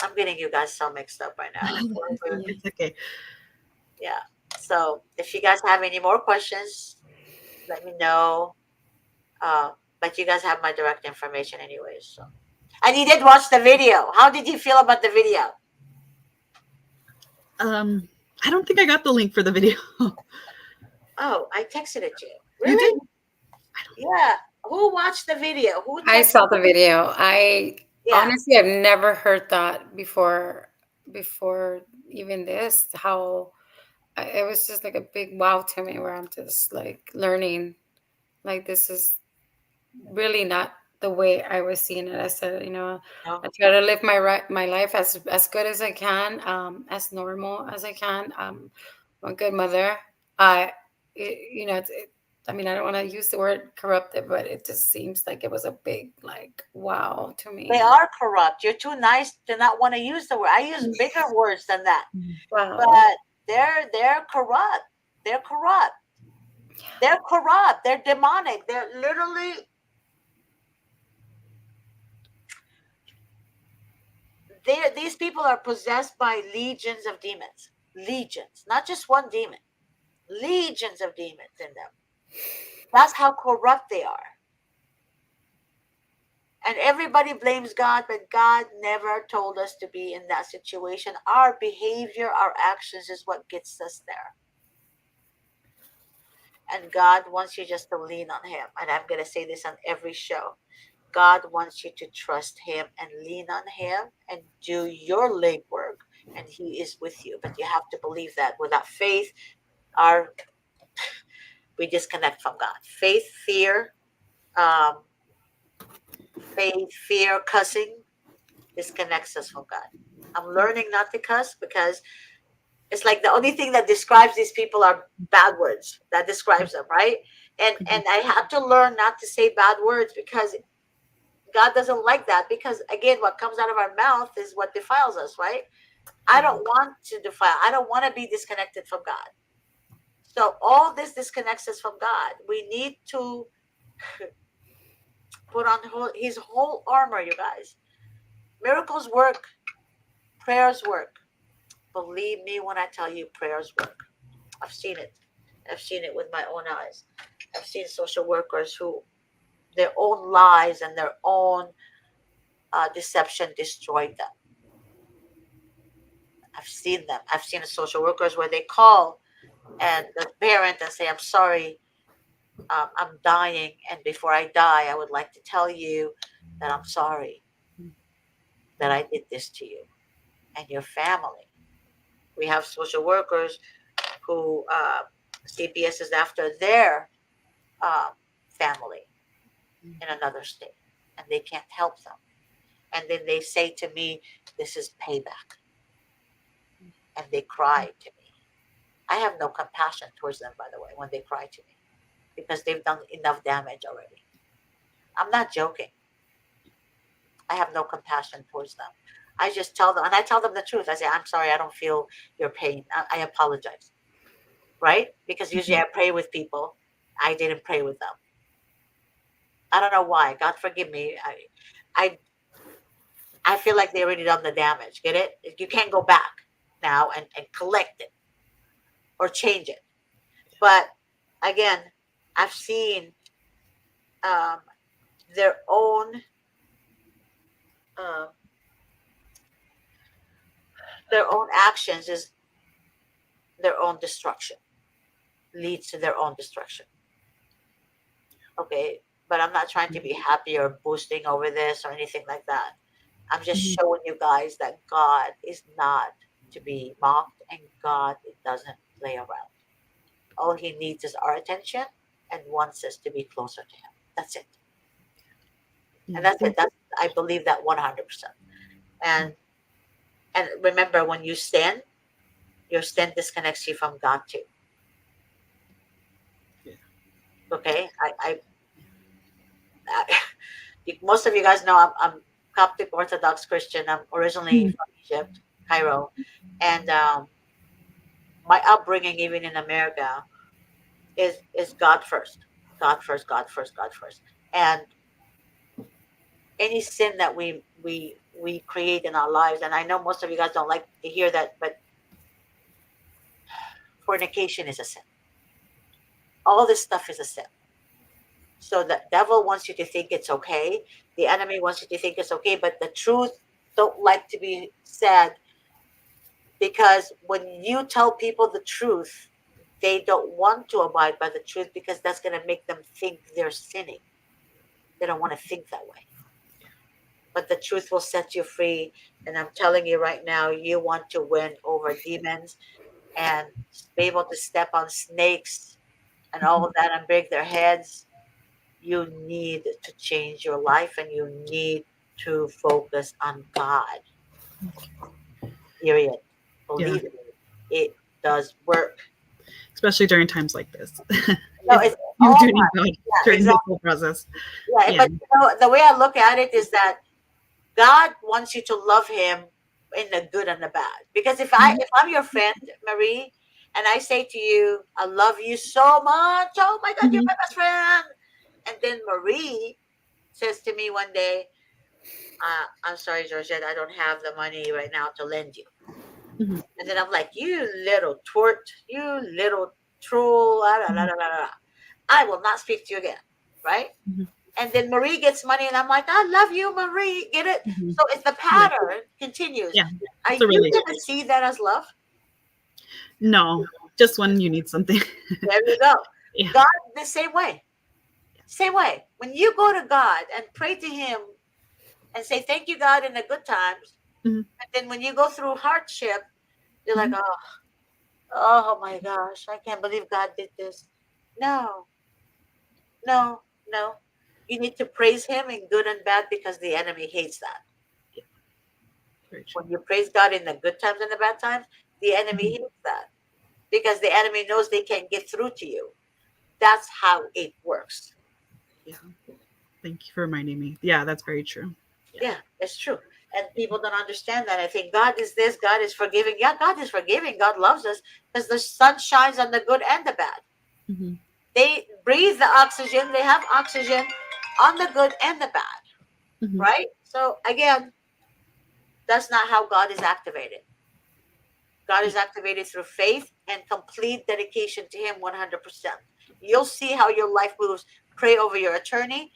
I'm getting you guys so mixed up right now. For Ruth, it's okay. yeah. So if you guys have any more questions, let me know. Uh, but you guys have my direct information anyways. So, and you did watch the video. How did you feel about the video? Um, I don't think I got the link for the video. Oh, I texted it to you. You did? Really? Yeah. Who watched the video? Who I texted? saw the video. I Yeah. honestly I've never heard that before even this. How it was just like a big wow to me where I'm just like learning like this is really not the way I was seeing it. I said, No. I try to live my life as good as I can, as normal as I can. I'm a good mother. I, I mean, I don't want to use the word corrupted, but it just seems like it was a big like wow to They me. are corrupt. You're too nice to not want to use the word. I use bigger words than that. Wow. But they're corrupt. They're corrupt. They're corrupt. They're demonic. They're literally these people are possessed by legions of demons. Legions, not just one demon. Legions of demons in them. That's how corrupt they are. And everybody blames God, but God never told us to be in that situation. Our behavior, our actions is what gets us there. And God wants you just to lean on Him. And I'm going to say this on every show. God wants you to trust Him and lean on Him and do your legwork, and He is with you. But you have to believe that. Without faith, our we disconnect from God. Um, faith, fear, cussing disconnects us from God. I'm learning not to cuss because it's like the only thing that describes these people are bad words that describes them, right? And I have to learn not to say bad words because God doesn't like that, because again, what comes out of our mouth is what defiles us, right? I don't want to defile. I don't want to be disconnected from God. So all this disconnects us from God. We need to put on His whole armor, you guys. Miracles work, prayers work. Believe me when I tell you, prayers work. I've seen it. I've seen it with my own eyes. I've seen social workers who their own lies and their own deception destroyed them. I've seen them. I've seen the social workers where they call and the parent and say, "I'm sorry, I'm dying, and before I die, I would like to tell you that I'm sorry that I did this to you and your family." We have social workers who CPS is after their uh, family in another state, and they can't help them. And then they say to me, "This is payback," and they cry to me. I have no compassion towards them, by the way, when they cry to me, because they've done enough damage already. I'm not joking. I have no compassion towards them. I just tell them, and I tell them the truth. I say, "I'm sorry, I don't feel your pain. I apologize." Right? Because usually I pray with people. I didn't pray with them. I don't know why. God forgive me. I, I feel like they already done the damage. Get it? You can't go back now and collect it or change it. But again, I've seen um, their own uh, their own actions is their own destruction, leads to their own destruction. Okay, but I'm not trying to be happy or boosting over this or anything like that. I'm just showing you guys that God is not to be mocked, and God doesn't play around. All He needs is our attention and wants us to be closer to Him. That's it. And that's it. That's I believe that 100%. And and remember, when you sin, your sin disconnects you from God too. Okay, I most of you guys know I'm Coptic Orthodox Christian. I'm originally from Egypt, Cairo, and my upbringing, even in America, is God first, God first, God first, God first, and any sin that we create in our lives. And I know most of you guys don't like to hear that, but Fornication is a sin. All this stuff is a sin. So the devil wants you to think it's okay. The enemy wants you to think it's okay, but the truth don't like to be said, because when you tell people the truth, they don't want to abide by the truth because that's going to make them think they're sinning. They don't want to think that way. But the truth will set you free. And I'm telling you right now, you want to win over demons and be able to step on snakes and all of that and break their heads. You need to change your life and you need to focus on God. Period. Yeah, Believe me, it does work. especially during times like this. No, It's it's you all do need right. God Yeah, during this exactly. whole process. Yeah, Yeah. but the way I look at it is that God wants you to love Him in the good and the bad. Because Mhm. if I'm your friend, Marie, and I say to you, I love you so much. Oh my God, you're Mhm. my best friend. And then Marie says to me one day, I'm sorry, Georgette, I don't have the money right now to lend you. Mhm. And then I'm like, you little twerp, you little troll, la, la, la, Mhm. la, la, la. I will not speak to you again. Right? Mhm. And then Marie gets money, and I'm like, I love you, Marie. Get it? Mhm. So it's the Yeah. pattern continues. Yeah. Are It's a you relationship. going to see that as love? No, just when you need something. There you go. Yeah. God, the same way. Same way. When you go to God and pray to Him and say, thank you, God, in the good times, Mhm. and then when you go through hardship, you're like, Mhm. oh my gosh, I can't believe God did this. No, no, no. You need to praise Him in good and bad because the enemy hates that. Yeah. Very true. When you praise God in the good times and the bad times, the enemy Mhm. hates that because the enemy knows they can't get through to you. That's how it works. Yeah. Thank you for reminding me. Yeah, that's very true. Yeah. Yeah, it's true. And people don't understand that. I think God is this, God is forgiving. Yeah, God is forgiving. God loves us because the sun shines on the good and the bad. Mhm. They breathe the oxygen, they have oxygen on the good and the bad, Mhm. right? So again, that's not how God is activated. God Yeah. is activated through faith and complete dedication to Him 100%. You'll see how your life moves. Pray over your attorney,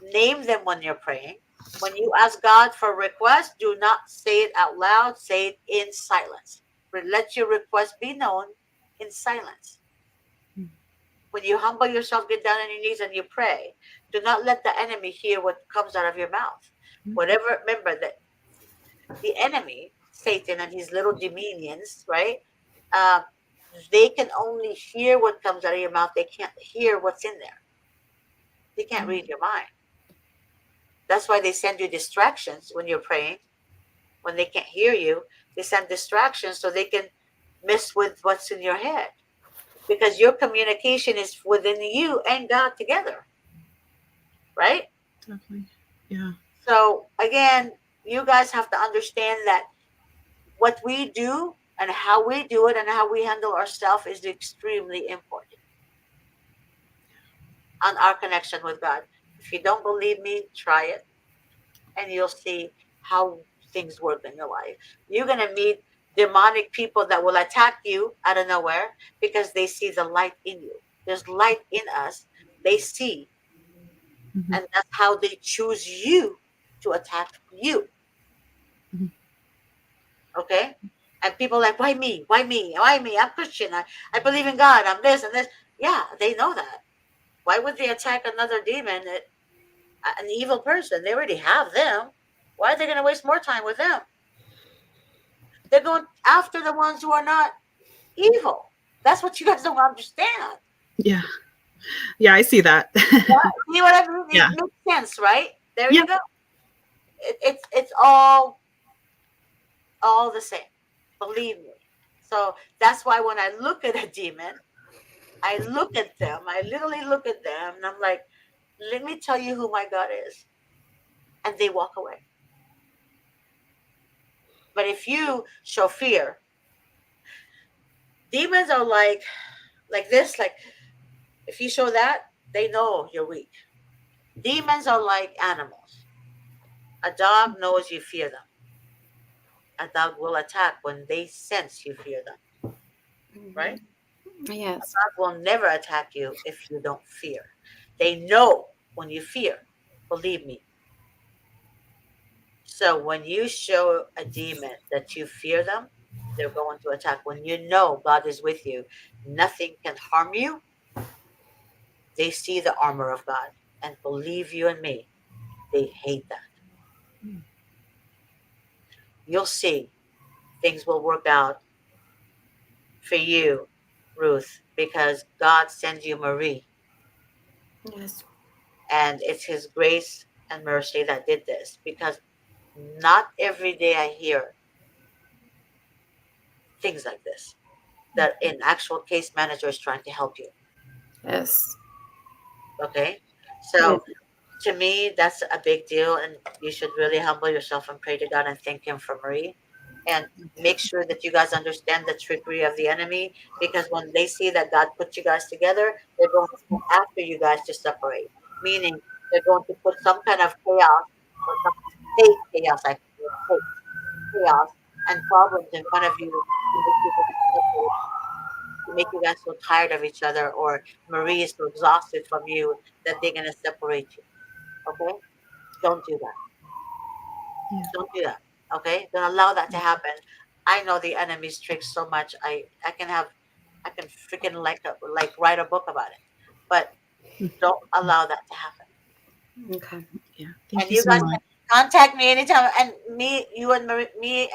name them when you're praying. When you ask God for a request, do not say it out loud, say it in silence. Let your request be known in silence. Mhm. When you humble yourself, get down on your knees and you pray, do not let the enemy hear what comes out of your mouth. Whatever, remember that the enemy, Satan and his little demonians, right? Uh, they can only hear what comes out of your mouth. They can't hear what's in there. They can't read your mind. That's why they send you distractions when you're praying. When they can't hear you, they send distractions so they can mess with what's in your head. Because your communication is within you and God together, right? Definitely. Yeah. So again, you guys have to understand that what we do and how we do it and how we handle ourselves is extremely important on our connection with God. If you don't believe me, try it and you'll see how things work in your life. You're going to meet demonic people that will attack you out of nowhere because they see the light in you. There's light in us. They see, Mhm. and that's how they choose you to attack you. Mhm. Okay? And people are like, why me? Why me? Why me? I'm Christian. I believe in God. I'm this and this. Yeah, they know that. Why would they attack another demon, an evil person? They already have them. Why are they going to waste more time with them? They're going after the ones who are not evil. That's what you guys don't understand. Yeah. Yeah, I see that. Yeah, see what I mean? Yeah. It makes sense, right? There Yeah. you go. It's all the same. Believe me. So that's why when I look at a demon, I look at them. I literally look at them, and I'm like, let me tell you who my God is, and they walk away. But if you show fear, demons are like this. Like if you show that, they know you're weak. Demons are like animals. A dog knows you fear them. A dog will attack when they sense you fear them, right? Yes. God will never attack you if you don't fear. They know when you fear. Believe me. So when you show a demon that you fear them, they're going to attack. When you know God is with you, nothing can harm you. They see the armor of God, and believe you and me, they hate that. You'll see things will work out for you, Ruth, because God sends you Marie, Yes. and it's His grace and mercy that did this. Because not every day I hear things like this, that an actual case manager is trying to help you. Yes. Okay, Yes. so to me, that's a big deal, and you should really humble yourself and pray to God and thank Him for Marie, and make sure that you guys understand the trickery of the enemy. Because when they see that God put you guys together, they're going to come after you guys to separate. Meaning, they're going to put some kind of chaos or some fake chaos, I think, fake chaos and problems in front of you to make you guys separate, to make you guys so tired of each other, or Marie is so exhausted from you that they're gonna separate you. Okay? Don't do that. Yeah. Don't do that. Okay? Don't allow that to happen. I know the enemy's tricks so much. I can freaking like write a book about it. But don't allow that to happen. Okay. Yeah. Thank And you you so guys much. can contact me anytime. And me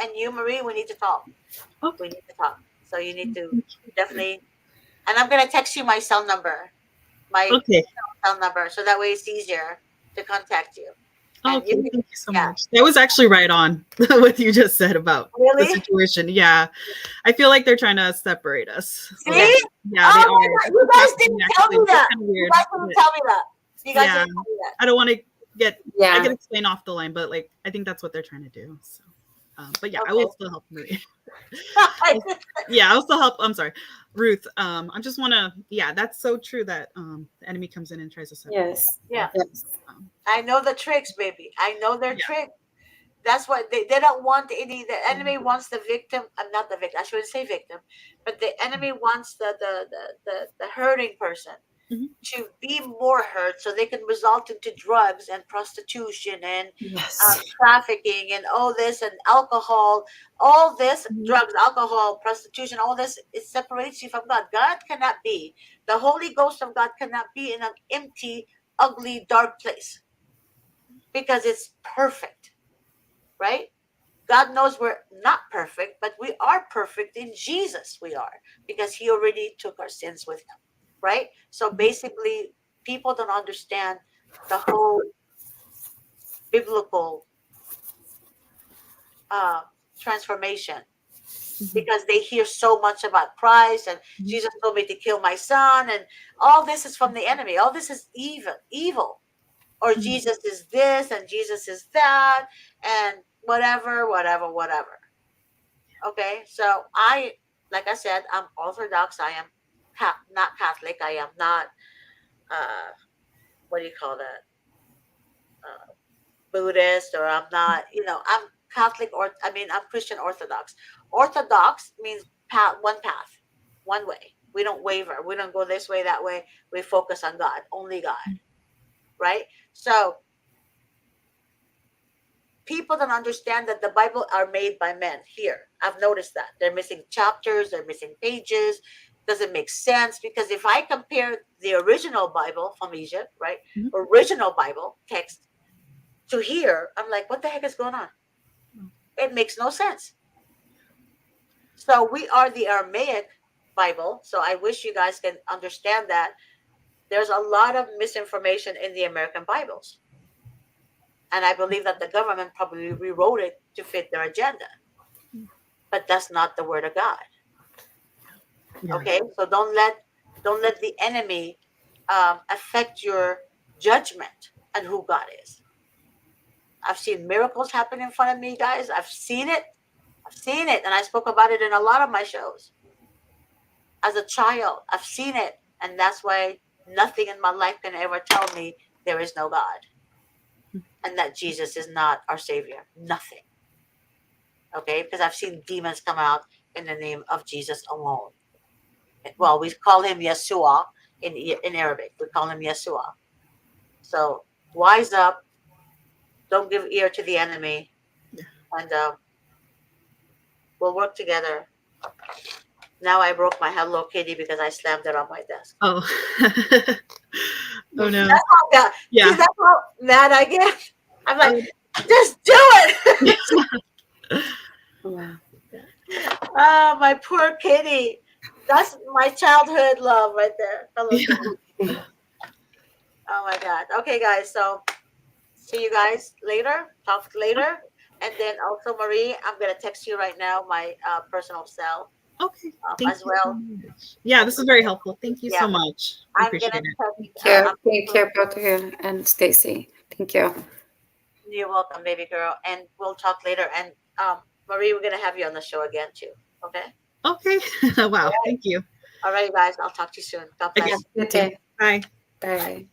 and you, Marie, we need to talk. We Okay. need to talk. So you need to definitely. And I'm gonna text you my Okay. cell number, so that way it's easier to contact you. And you Okay. can, Thank you so yeah, much. That was actually right on what you just said about the really? situation. Yeah. I feel like they're trying to separate us a little See? bit. Yeah, they Oh are. my God, It's you guys affecting didn't tell actually. me It's that. kind of You weird. guys didn't But tell me that. You guys yeah, didn't tell me that. I don't want to get, I Yeah. can explain off the line, but like, I think that's what they're trying to do. So, but yeah, I Okay. will still help Marie. Yeah, I'll still help. I'm sorry, Ruth. I just want to, yeah, that's so true that the enemy comes in and tries to separate. Yes. Yeah, Yes. Um, I know the tricks, baby. I know their yeah. trick. That's why they don't want any. The enemy wants the victim. I'm not the victim. I shouldn't say victim, but the enemy wants the hurting person Mhm. to be more hurt, so they can result into drugs and prostitution and Yes. trafficking and all this and alcohol. All this Mhm. drugs, alcohol, prostitution, all this, it separates you from God. God cannot be, the Holy Ghost of God cannot be in an empty, ugly, dark place, because it's perfect, right? God knows we're not perfect, but we are perfect in Jesus. We are, because He already took our sins with Him, right? So basically, people don't understand the whole biblical uh, transformation, Mhm. because they hear so much about Christ and Mhm. Jesus told me to kill my son, and all this is from the enemy. All this is evil, or Mhm. Jesus is this and Jesus is that, and whatever. Okay, so like I said, I'm Orthodox. I am not Catholic. I am not, uh, what do you call that? Buddhist, or I'm not, I'm Catholic, or I mean, I'm Christian Orthodox. Orthodox means path, one way. We don't waver. We don't go this way, that way. We focus on God, only God, right? So people don't understand that the Bible are made by men. Here, I've noticed that they're missing chapters, they're missing pages. Doesn't make sense, because if I compare the original Bible from Egypt, right, Mhm. original Bible text, to here, I'm like, what the heck is going on? It makes no sense. So we are the Aramaic Bible. So I wish you guys can understand that there's a lot of misinformation in the American Bibles. And I believe that the government probably rewrote it to fit their agenda. But that's not the word of God. Yeah. Okay? So don't let the enemy affect your judgment on who God is. I've seen miracles happen in front of me, guys. I've seen it. I've seen it. And I spoke about it in a lot of my shows. As a child, I've seen it. And that's why nothing in my life can ever tell me there is no God and that Jesus is not our Savior. Nothing. Okay? Because I've seen demons come out in the name of Jesus alone. Well, we call him Yeshua in Arabic. We call him Yeshua. So wise up, don't give ear to the enemy, Yeah. and we'll work together. Now I broke my Hello Kitty because I slammed it on my desk. Oh. Oh no. That's how bad. See, Yeah. that's how mad I get. I'm like, Oh, just do it. Wow. Oh, my poor kitty. That's my childhood love right there. Hello yeah. Kitty. Oh my God. Okay, guys. So see you guys later. Talk later. And then also, Marie, I'm gonna text you right now my personal cell Okay. Thank as you so well. much. Yeah, this is very helpful. Thank you Yeah, so much. I I'm appreciate gonna it. text. Thank you. I'm Thank you, both of you, and Stacy. Thank you. You're welcome, baby girl. And we'll talk later. And Marie, we're gonna have you on the show again too. Okay. Okay. All Wow. right. Thank you. All right, guys. I'll talk to you soon. God Okay. bless. You Good too. day. Bye. Bye.